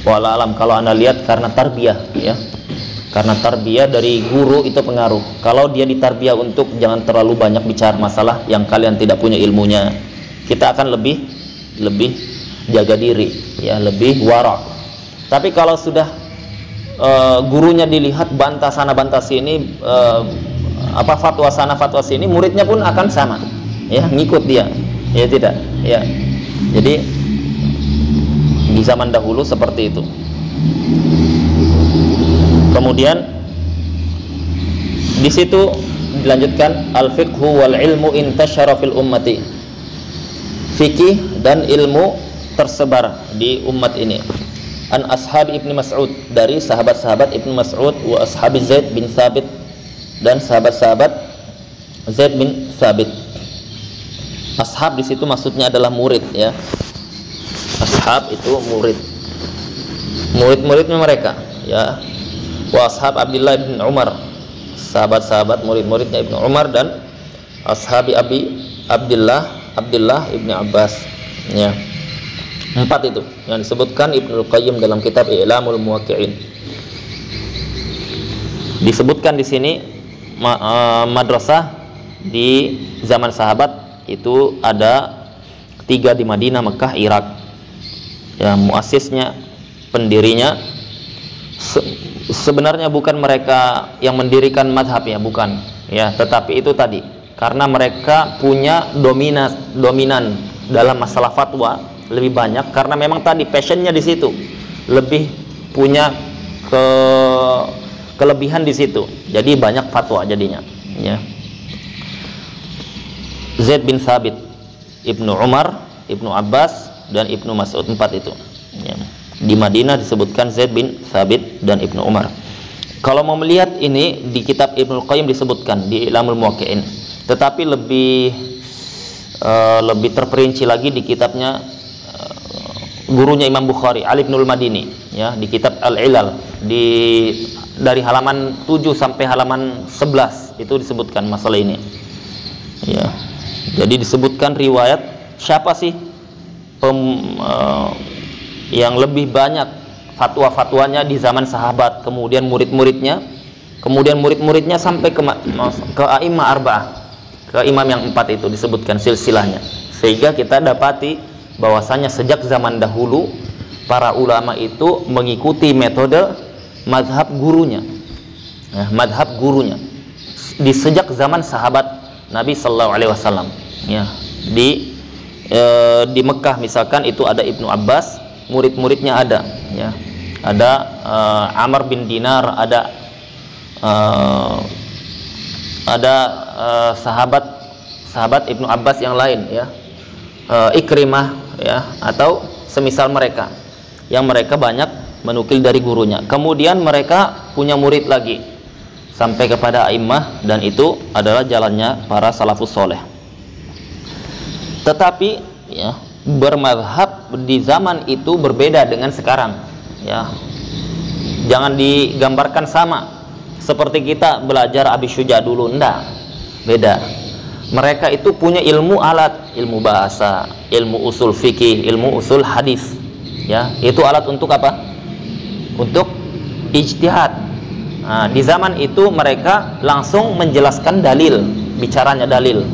wala alam, kalau Anda lihat karena tarbiyah, ya. Karena tarbiyah dari guru itu pengaruh. Kalau dia ditarbiyah untuk jangan terlalu banyak bicara masalah yang kalian tidak punya ilmunya, kita akan lebih jaga diri, ya, lebih wara'. Tapi kalau sudah gurunya dilihat bantah sana bantah sini, fatwa sana fatwa sini, muridnya pun akan sama, ya, ngikut dia, ya, tidak, ya. Jadi di zaman dahulu seperti itu. Kemudian di situ dilanjutkan al-fiqhu wal ilmu intasyara fil ummati. Fikih dan ilmu tersebar di umat ini. An ashab Ibnu Mas'ud, dari sahabat-sahabat Ibnu Mas'ud, wa ashabi Zaid bin Thabit, dan sahabat-sahabat Zaid bin Thabit. Ashab di situ maksudnya adalah murid, ya. Ashab itu murid-muridnya mereka, ya. Wa ashab Abdullah bin Umar, sahabat-sahabat murid-muridnya Ibnu Umar, dan ashabi Abdullah ibn Abbas, ya. 4 itu yang disebutkan Ibnu Qayyim dalam kitab I'lamul Muwaqqi'in. Disebutkan di sini madrasah di zaman sahabat itu ada 3 di Madinah, Mekah, Irak. Ya, muassisnya, pendirinya sebenarnya bukan mereka yang mendirikan madhab, ya, bukan, ya, tetapi itu tadi karena mereka punya dominan dalam masalah fatwa lebih banyak, karena memang tadi passionnya di situ, lebih punya kelebihan di situ, jadi banyak fatwa jadinya, ya. Zaid bin Thabit, Ibnu Umar, Ibnu Abbas, dan Ibnu Mas'ud, 4 itu, ya. Di Madinah disebutkan Zaid bin Thabit dan Ibnu Umar. Kalau mau melihat ini di kitab Ibnu Qayyim disebutkan di I'lamul Muwaqqi'in, tetapi lebih terperinci lagi di kitabnya gurunya Imam Bukhari, Ali bin Al-Madini, ya, di kitab Al-Ilal, dari halaman 7 sampai halaman 11 itu disebutkan masalah ini, ya. Jadi disebutkan riwayat siapa sih yang lebih banyak fatwa-fatwanya di zaman sahabat, kemudian murid-muridnya sampai ke a'imah arba'ah, ke imam yang 4 itu disebutkan silsilahnya, sehingga kita dapati bahwasanya sejak zaman dahulu para ulama itu mengikuti metode mazhab gurunya, ya, mazhab gurunya di sejak zaman sahabat Nabi Sallallahu Alaihi Wasallam, ya. Di Mekah misalkan itu ada Ibnu Abbas, murid-muridnya ada, ya, ada Amr bin Dinar, ada sahabat Ibnu Abbas yang lain, ya, Ikrimah, ya, atau semisal mereka yang mereka banyak menukil dari gurunya. Kemudian mereka punya murid lagi sampai kepada a'immah, dan itu adalah jalannya para salafus soleh. Tetapi, ya, bermadhab di zaman itu berbeda dengan sekarang, ya. Jangan digambarkan sama seperti kita belajar Abi Syuja dulu, enggak, beda. Mereka itu punya ilmu alat, ilmu bahasa, ilmu usul fikih, ilmu usul hadis, ya. Itu alat untuk apa? Untuk ijtihad. Nah, di zaman itu mereka langsung menjelaskan dalil, bicaranya dalil.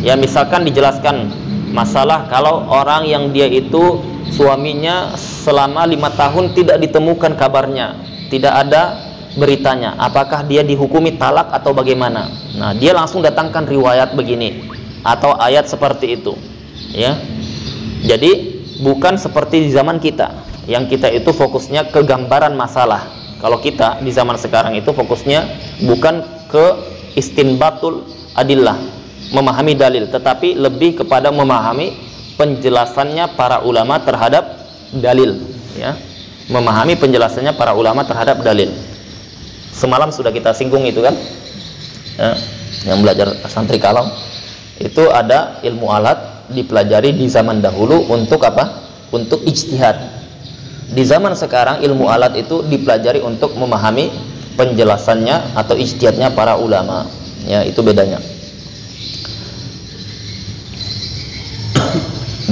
Ya, misalkan dijelaskan masalah kalau orang yang dia itu suaminya selama 5 tahun tidak ditemukan kabarnya, tidak ada beritanya, apakah dia dihukumi talak atau bagaimana? Nah, dia langsung datangkan riwayat begini atau ayat seperti itu, ya. Jadi bukan seperti di zaman kita, yang kita itu fokusnya ke gambaran masalah. Kalau kita di zaman sekarang itu fokusnya bukan ke istinbatul adillah, memahami dalil, tetapi lebih kepada memahami penjelasannya para ulama terhadap dalil, ya. Memahami penjelasannya para ulama terhadap dalil. Semalam sudah kita singgung itu kan, ya, yang belajar santri kalam itu ada ilmu alat dipelajari di zaman dahulu untuk apa? Untuk ijtihad. Di zaman sekarang ilmu alat itu dipelajari untuk memahami penjelasannya atau ijtihadnya para ulama, ya, itu bedanya.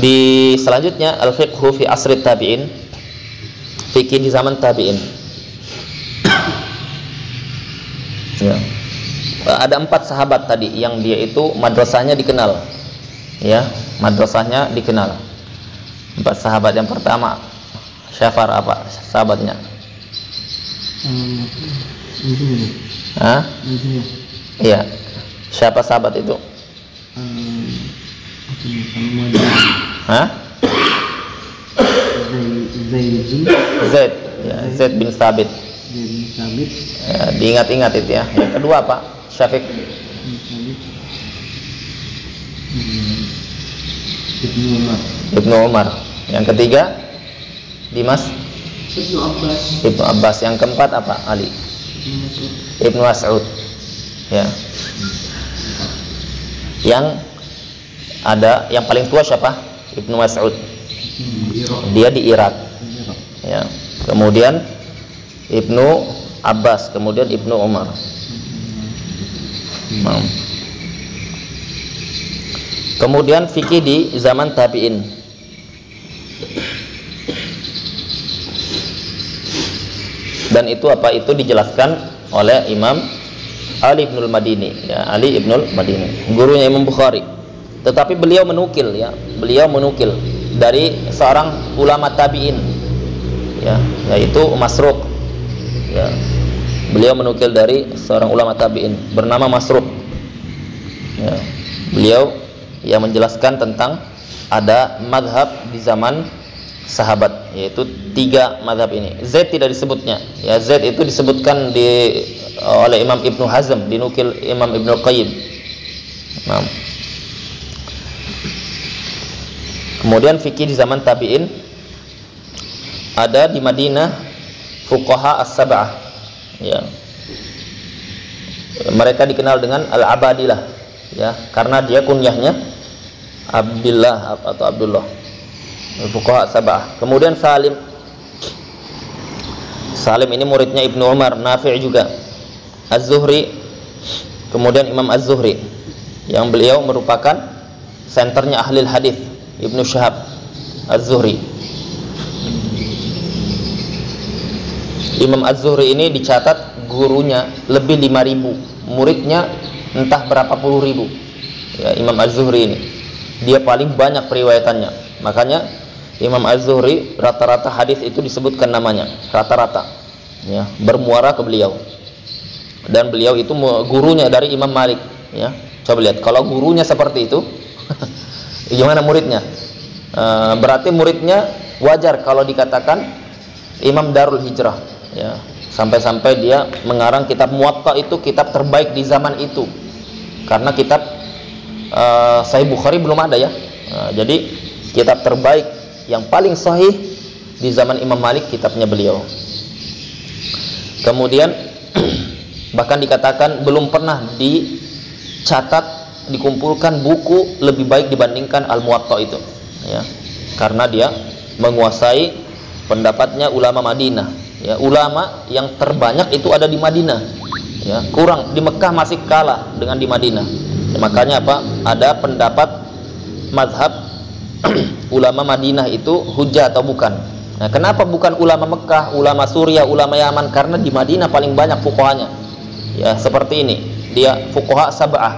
Di selanjutnya al-fiqhu fi asri tabi'in, fikih di zaman tabi'in. Ya. Ada 4 sahabat tadi yang dia itu madrasahnya dikenal, ya, madrasahnya dikenal. 4 sahabat. Yang pertama, Syafar apa sahabatnya? Hah? Iya. Siapa sahabat itu? Hah? Zaid. Ya, Zaid bin Thabit. Ya, diingat-ingat itu ya. Yang kedua apa? Syafiq. Ibnu Umar. Yang ketiga, Dimas. Ibnu Abbas. Yang keempat apa? Ali. Ibnu Mas'ud. Ya. Yang ada yang paling tua siapa? Ibnu Mas'ud. Dia di Irak. Ya. Kemudian Ibnu Abbas, kemudian Ibnu Umar. Kemudian fikih di zaman tabi'in. Dan itu apa? Itu dijelaskan oleh Imam Ali ibnul Madini, ya, Ali ibnul Madini, gurunya Imam Bukhari. Tetapi beliau menukil, ya, beliau menukil dari seorang ulama tabi'in, ya, yaitu Masruq. Ya, beliau menukil dari seorang ulama tabi'in bernama Masruq. Ya, beliau yang menjelaskan tentang ada madhab di zaman sahabat, yaitu 3 madhab ini. Zaid tidak disebutnya, ya, Zaid itu disebutkan oleh Imam Ibnu Hazm, dinukil Imam Ibnu Qayyim. Nah. Kemudian fikih di zaman tabi'in, ada di Madinah fuqaha as-sab'ah, ya. Mereka dikenal dengan al-abadilah, ya, karena dia kunyahnya Abdullah atau Abdullah. Fuqaha as-sab'ah. Kemudian Salim. Salim ini muridnya Ibnu Umar, Nafi' juga. Az-Zuhri. Kemudian Imam Az-Zuhri, yang beliau merupakan senternya ahli hadis, Ibnu Syihab Az-Zuhri. Imam Az-Zuhri ini dicatat gurunya lebih 5.000, muridnya entah berapa puluh ribu. Ya, Imam Az-Zuhri ini dia paling banyak periwayatannya. Makanya Imam Az-Zuhri rata-rata hadis itu disebutkan namanya, rata-rata, ya, bermuara ke beliau. Dan beliau itu gurunya dari Imam Malik, ya. Coba lihat, kalau gurunya seperti itu gimana muridnya? Berarti muridnya wajar kalau dikatakan Imam Darul Hijrah, ya. Sampai-sampai dia mengarang kitab Muwatta, itu kitab terbaik di zaman itu. Karena kitab Sahih Bukhari belum ada, ya. Jadi kitab terbaik yang paling sahih di zaman Imam Malik kitabnya beliau. Kemudian bahkan dikatakan belum pernah dicatat, dikumpulkan buku lebih baik dibandingkan Al-Muwatta itu, ya. Karena dia menguasai pendapatnya ulama Madinah, ya. Ulama yang terbanyak itu ada di Madinah, ya. Kurang di Mekah, masih kalah dengan di Madinah, ya. Makanya apa? Ada pendapat mazhab ulama Madinah itu hujjah atau bukan. Nah, kenapa bukan ulama Mekah, ulama Suriah, ulama Yaman? Karena di Madinah paling banyak fuqahanya. Ya, seperti ini. Dia fuqaha sab'ah.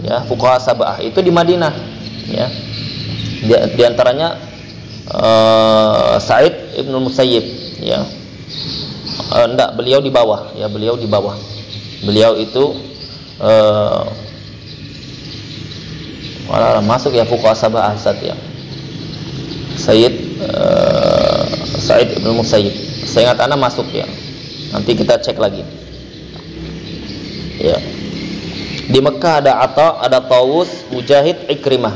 Ya, fuqaha sab'ah itu di Madinah, ya. Di antaranya Sa'id Ibnu Musayyib, ya. Enggak, beliau di bawah, ya, beliau di bawah. Beliau itu masuk ya fuqaha sab'ah Ustaz, ya. Sa'id Ibnu Musayyib. Saya ingat anak masuk, ya. Nanti kita cek lagi. Ya. Di Mekah ada Atha, ada Tawus, Mujahid, Ikrimah.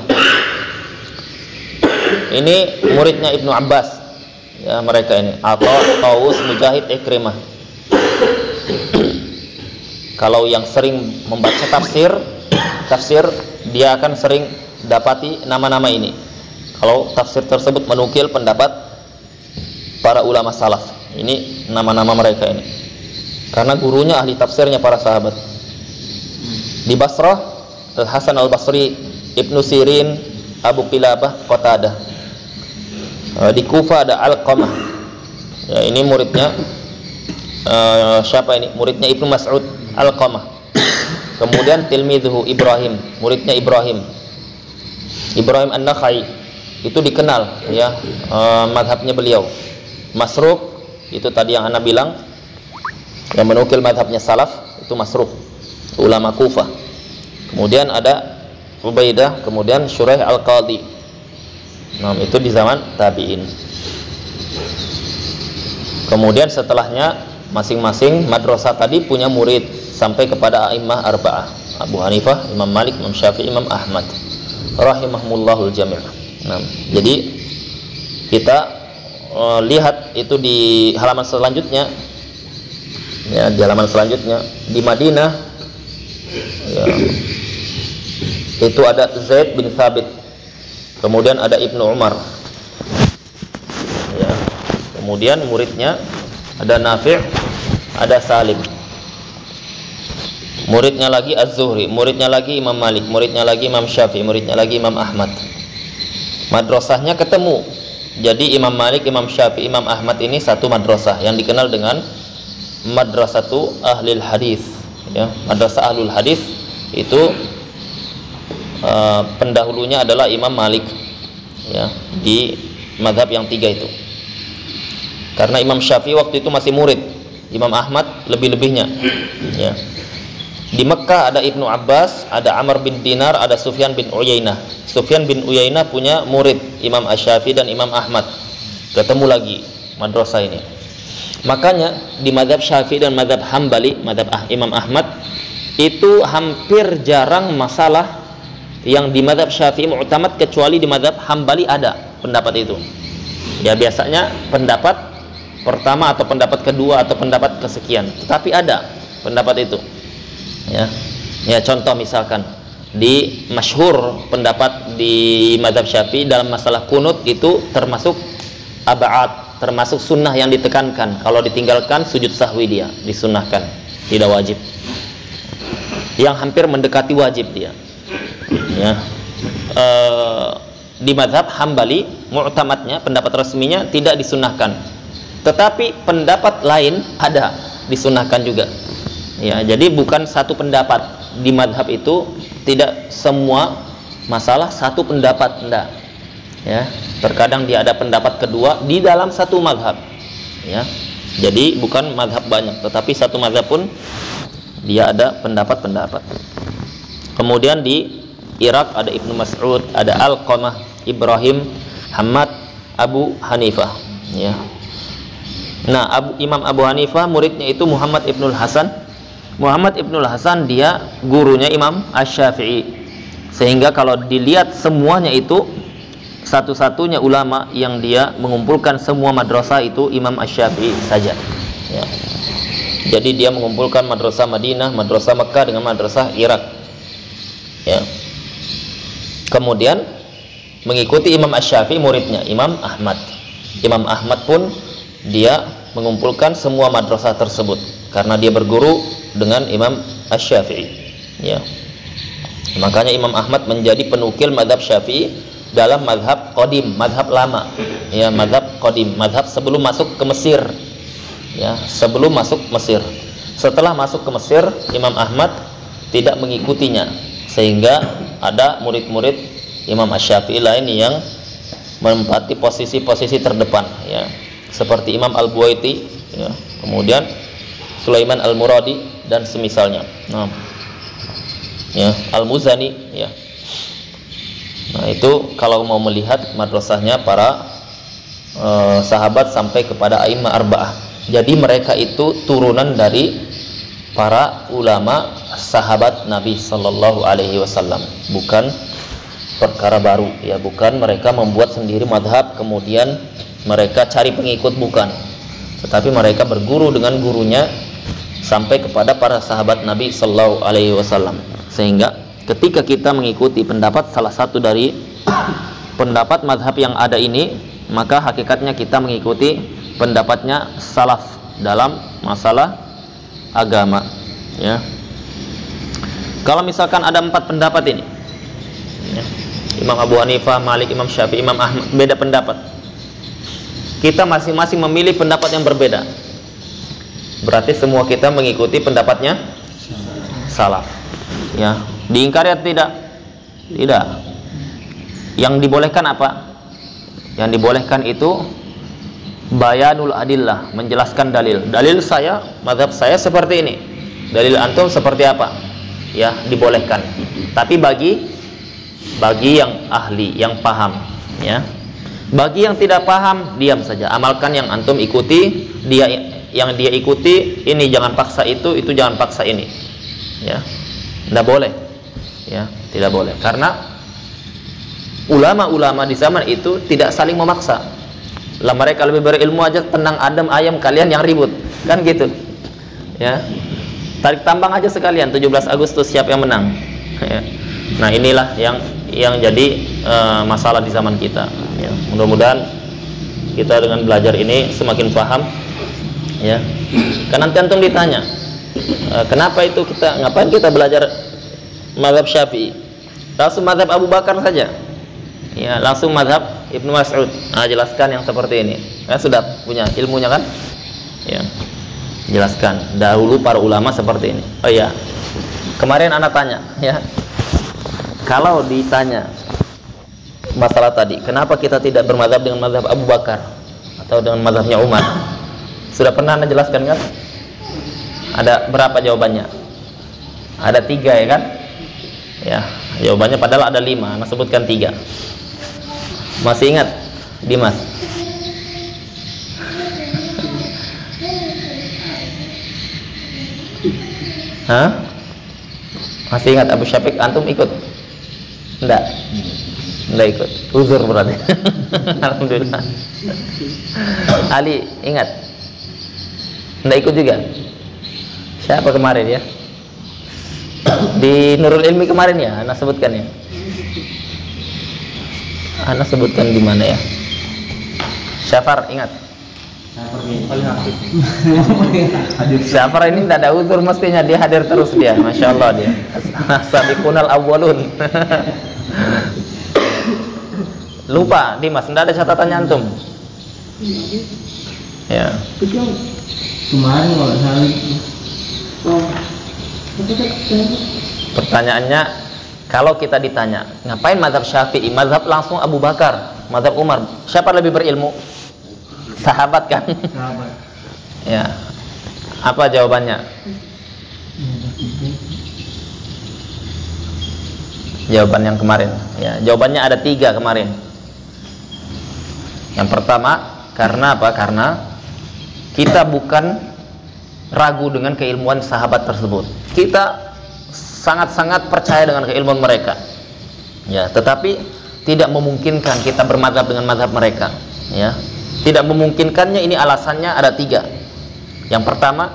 Ini muridnya Ibnu Abbas. Ya, mereka ini Atha, Tawus, Mujahid, Ikrimah. Kalau yang sering membaca tafsir, dia akan sering dapati nama-nama ini. Kalau tafsir tersebut menukil pendapat para ulama salaf, ini nama-nama mereka ini. Karena gurunya ahli tafsirnya para sahabat. Di Basrah, Al-Hasan Al-Basri, Ibnu Sirin, Abu Qilabah, Qatadah. Di Kufah ada Alqamah. Ya, ini muridnya siapa ini? Muridnya Ibnu Mas'ud, Alqamah. Kemudian tilmidhu Ibrahim, muridnya Ibrahim An-Nakhai. Itu dikenal ya, madhabnya beliau. Masruq, itu tadi yang ana bilang, yang menukil madhabnya salaf, itu Masruq, ulama Kufah. Kemudian ada Ubaidah, kemudian Syuraih Al-Qadhi. Nah, itu di zaman tabi'in. Kemudian setelahnya masing-masing madrasah tadi punya murid sampai kepada a'immah arba'ah, Abu Hanifah, Imam Malik, Imam Syafi'i, Imam Ahmad rahimahumullahul jami'. Nah, jadi kita lihat itu di halaman selanjutnya. Ya, di halaman selanjutnya di Madinah ya, itu ada Zaid bin Thabit, kemudian ada Ibnu Umar ya, kemudian muridnya ada Nafi', ada Salim, muridnya lagi Az-Zuhri, muridnya lagi Imam Malik, muridnya lagi Imam Syafi'i, muridnya lagi Imam Ahmad. Madrasahnya ketemu. Jadi Imam Malik, Imam Syafi'i, Imam Ahmad ini satu madrasah yang dikenal dengan Madrasatu Ahlil Hadis ya. Madrasah Ahlul Hadis itu pendahulunya adalah Imam Malik ya, di mazhab yang tiga itu. Karena Imam Syafi'i waktu itu masih murid, Imam Ahmad lebih-lebihnya ya. Di Mekah ada Ibnu Abbas, ada Amr bin Dinar, ada Sufyan bin Uyainah. Sufyan bin Uyainah punya murid Imam Asy-Syafi'i dan Imam Ahmad. Ketemu lagi madrasah ini. Makanya di mazhab Syafi'i dan mazhab Hambali, mazhab Imam Ahmad, itu hampir jarang masalah yang di mazhab Syafi'i mu'tamad, kecuali di mazhab Hambali ada pendapat itu. Ya, biasanya pendapat pertama atau pendapat kedua atau pendapat kesekian, tetapi ada pendapat itu. Ya, contoh misalkan di masyhur pendapat di mazhab Syafi'i dalam masalah kunut itu termasuk ab'ad, termasuk sunnah yang ditekankan. Kalau ditinggalkan sujud sahwi dia disunnahkan, tidak wajib. Yang hampir mendekati wajib dia. Ya. Di mazhab Hambali mu'tamadnya, pendapat resminya tidak disunnahkan. Tetapi pendapat lain ada disunnahkan juga. Ya, jadi bukan satu pendapat di mazhab itu, tidak semua masalah satu pendapat, enggak. Ya, terkadang dia ada pendapat kedua di dalam satu mazhab. Ya, jadi bukan mazhab banyak, tetapi satu mazhab pun dia ada pendapat-pendapat. Kemudian di Irak ada Ibnu Mas'ud, ada Alqamah, Ibrahim, Hamad, Abu Hanifah. Ya. Nah, Imam Abu Hanifah muridnya itu Muhammad Ibnul Hasan. Muhammad Ibnul Hasan dia gurunya Imam Asy-Syafi'i. Sehingga kalau dilihat semuanya itu, satu-satunya ulama yang dia mengumpulkan semua madrasah itu Imam Asy-Syafi'i saja ya. Jadi dia mengumpulkan madrasah Madinah, madrasah Mekah dengan madrasah Irak ya. Kemudian mengikuti Imam Asy-Syafi'i muridnya Imam Ahmad. Imam Ahmad pun dia mengumpulkan semua madrasah tersebut karena dia berguru dengan Imam Asy-Syafi'i ya. Makanya Imam Ahmad menjadi penukil mazhab Syafi'i dalam mazhab qadim, mazhab lama ya, mazhab qadim, mazhab sebelum masuk ke Mesir ya, sebelum masuk Mesir. Setelah masuk ke Mesir, Imam Ahmad tidak mengikutinya, sehingga ada murid-murid Imam Asy-Syafi'i lain yang menempati posisi-posisi terdepan ya, seperti Imam Al-Buwaiti ya, kemudian Sulaiman Al-Muradi dan semisalnya. Nah, ya, Al-Muzani ya. Nah, itu kalau mau melihat madrasahnya para sahabat sampai kepada a'immah arba'ah. Jadi mereka itu turunan dari para ulama sahabat Nabi Sallallahu Alaihi Wasallam, bukan perkara baru, ya, bukan mereka membuat sendiri madhab kemudian mereka cari pengikut, bukan, tetapi mereka berguru dengan gurunya sampai kepada para sahabat Nabi Sallallahu Alaihi Wasallam. Sehingga ketika kita mengikuti pendapat salah satu dari pendapat madhab yang ada ini, maka hakikatnya kita mengikuti pendapatnya salaf dalam masalah agama, ya. Kalau misalkan ada 4 pendapat ini, ya, Imam Abu Hanifah, Malik, Imam Syafi'i, Imam Ahmad, beda pendapat, kita masing-masing memilih pendapat yang berbeda, berarti semua kita mengikuti pendapatnya salaf, ya. Diingkari atau tidak? Tidak. Yang dibolehkan apa? Yang dibolehkan itu bayanul adillah, menjelaskan dalil. Dalil saya, mazhab saya seperti ini. Dalil antum seperti apa? Ya, dibolehkan. Tapi bagi yang ahli, yang paham, ya. Bagi yang tidak paham, diam saja. Amalkan yang antum ikuti, yang dia ikuti, ini jangan paksa itu jangan paksa ini. Ya. Tidak boleh. Ya, tidak boleh. Karena ulama-ulama di zaman itu tidak saling memaksa. Lah mereka lebih berilmu aja, tenang adem ayam, kalian yang ribut. Kan gitu. Ya. Tarik tambang aja sekalian, 17 Agustus siapa yang menang. Ya. Nah, inilah yang jadi masalah di zaman kita, ya. Mudah-mudahan kita dengan belajar ini semakin paham, ya. Kan nanti antum ditanya, kenapa itu ngapain kita belajar mazhab Syafi'i? Langsung mazhab Abu Bakar saja. Ya, langsung mazhab Ibnu Mas'ud. Nah, jelaskan yang seperti ini. Ya, sudah punya ilmunya kan? Ya. Jelaskan. Dahulu para ulama seperti ini. Oh iya. Kemarin anak tanya, ya. Kalau ditanya masalah tadi, kenapa kita tidak bermadzhab dengan mazhab Abu Bakar atau dengan mazhabnya Umar? Sudah pernah Anda jelaskan kan? Ada berapa jawabannya? Ada 3, ya kan? Ya, jawabannya padahal ada 5, Anda sebutkan 3. Masih ingat, Dimas? Hah? Masih ingat Abu Syafiq? Antum ikut? Enggak ikut. Uzur berarti. Alhamdulillah. Ali ingat? Enggak ikut juga. Siapa kemarin ya? Di Nurul Ilmi kemarin ya, Ana sebutkan ya. Ana sebutkan di mana ya? Syafar ingat? Syafar ini tidak ada uzur, mestinya dia hadir terus dia, masya Allah dia. Sabiqunal awwalun. Lupa Dimas, tidak ada catatannya antum. Ya. Kemarin kalau saya pertanyaannya, kalau kita ditanya ngapain mazhab Syafi'i, mazhab langsung Abu Bakar, mazhab Umar, siapa lebih berilmu? Sahabat kan? sahabat. Ya. Apa jawabannya? Jawaban yang kemarin. Ya, jawabannya ada 3 kemarin. Yang pertama, karena apa? Karena kita bukan ragu dengan keilmuan sahabat tersebut. Kita sangat-sangat percaya dengan keilmuan mereka. Ya, tetapi tidak memungkinkan kita bermadzhab dengan mazhab mereka. Ya. Tidak memungkinkannya ini alasannya ada 3. Yang pertama,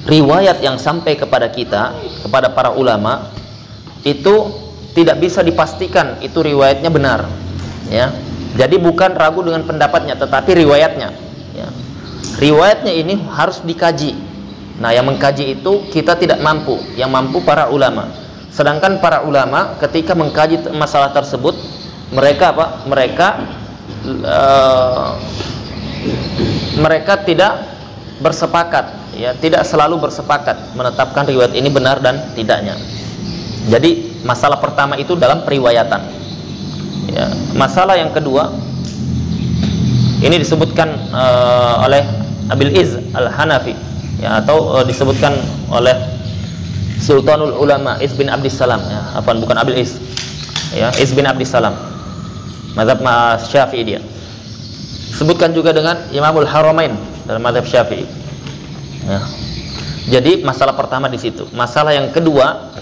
riwayat yang sampai kepada kita, kepada para ulama, itu tidak bisa dipastikan itu riwayatnya benar, ya. Jadi bukan ragu dengan pendapatnya, tetapi riwayatnya, ya. Riwayatnya ini harus dikaji. Nah, yang mengkaji itu kita tidak mampu, yang mampu para ulama. Sedangkan para ulama ketika mengkaji masalah tersebut, mereka apa? Mereka tidak bersepakat, ya, tidak selalu bersepakat menetapkan riwayat ini benar dan tidaknya. Jadi masalah pertama itu dalam periwayatan. Ya, masalah yang kedua ini disebutkan oleh Abil Iz Al-Hanafi, ya, atau disebutkan oleh Sultanul Ulama Iz bin Abdissalam, ya, bukan Abil Iz, ya, Iz bin Abdissalam, mazhab Syafi'i dia. Sebutkan juga dengan Imamul Haramain dalam mazhab Syafi'i. Ya. Jadi masalah pertama di situ. Masalah yang kedua,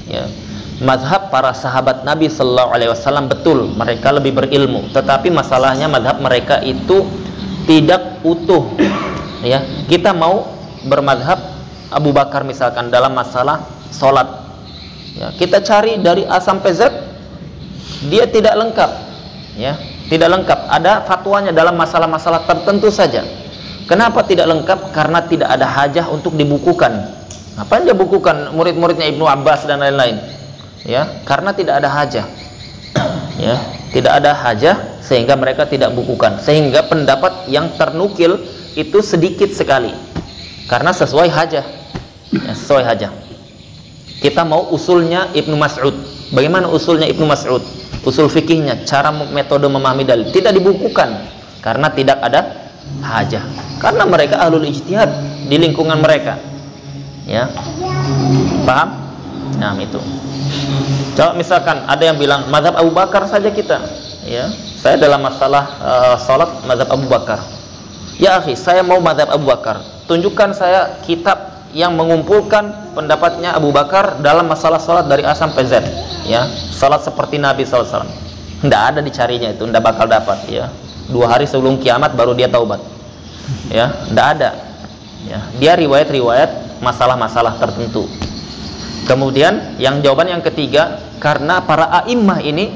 ya, mazhab para sahabat Nabi Sallallahu Alaihi Wasallam betul mereka lebih berilmu, tetapi masalahnya mazhab mereka itu tidak utuh. Ya, kita mau bermazhab Abu Bakar misalkan dalam masalah sholat, ya, kita cari dari A sampai Z, dia tidak lengkap, ya, tidak lengkap. Ada fatwanya dalam masalah-masalah tertentu saja. Kenapa tidak lengkap? Karena tidak ada hajah untuk dibukukan. Apa yang dia bukukan murid-muridnya Ibnu Abbas dan lain-lain? Ya, karena tidak ada hajah. Ya, tidak ada hajah sehingga mereka tidak bukukan. Sehingga pendapat yang ternukil itu sedikit sekali. Karena sesuai hajah. Ya, sesuai hajah. Kita mau usulnya Ibnu Mas'ud. Bagaimana usulnya Ibnu Mas'ud? Usul fikihnya, cara metode memahami dalil tidak dibukukan karena tidak ada hajah. Karena mereka ahlul ijtihad di lingkungan mereka. Ya. Paham? Nah, itu. Coba misalkan ada yang bilang mazhab Abu Bakar saja kita, ya. Saya dalam masalah salat mazhab Abu Bakar. Ya akhi, saya mau mazhab Abu Bakar. Tunjukkan saya kitab yang mengumpulkan pendapatnya Abu Bakar dalam masalah salat dari A sampai Z, ya. Salat seperti Nabi sallallahu alaihi wasallam. Enggak ada dicarinya itu, enggak bakal dapat, ya. 2 hari sebelum kiamat baru dia taubat. Ya, enggak ada. Ya, dia riwayat-riwayat masalah-masalah tertentu. Kemudian yang jawaban yang ketiga, karena para a'immah ini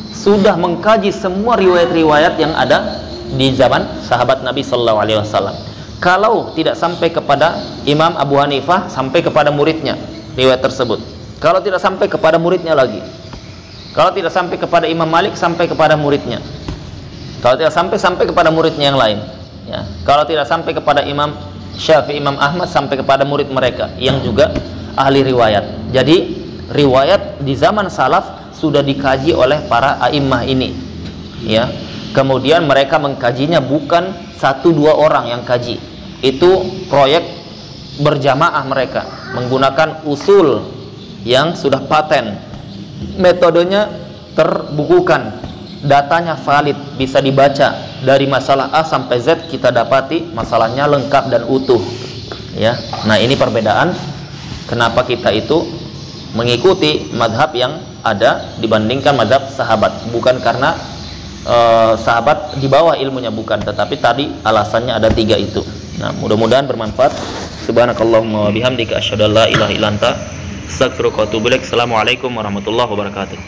sudah mengkaji semua riwayat-riwayat yang ada di zaman sahabat Nabi sallallahu alaihi wasallam. Kalau tidak sampai kepada Imam Abu Hanifah, sampai kepada muridnya riwayat tersebut. Kalau tidak sampai kepada muridnya lagi. Kalau tidak sampai kepada Imam Malik, sampai kepada muridnya. Kalau tidak sampai kepada muridnya yang lain, ya. Kalau tidak sampai kepada Imam Syafi'i, Imam Ahmad, sampai kepada murid mereka yang juga ahli riwayat. Jadi riwayat di zaman salaf sudah dikaji oleh para a'immah ini, ya. Kemudian mereka mengkajinya bukan 1-2 orang yang kaji. Itu proyek berjamaah mereka menggunakan usul yang sudah paten. Metodenya terbukukan. Datanya valid, bisa dibaca dari masalah A sampai Z, kita dapati masalahnya lengkap dan utuh, ya. Nah, ini perbedaan kenapa kita itu mengikuti mazhab yang ada dibandingkan mazhab sahabat, bukan karena sahabat di bawah ilmunya, bukan, tetapi tadi alasannya ada 3 itu. Nah, mudah-mudahan bermanfaat. Subhanakallahumma wa bihamdika asyhadu an la ilaha illa anta astaghfiruka wa atubu ilaik. Assalamualaikum warahmatullahi wabarakatuh.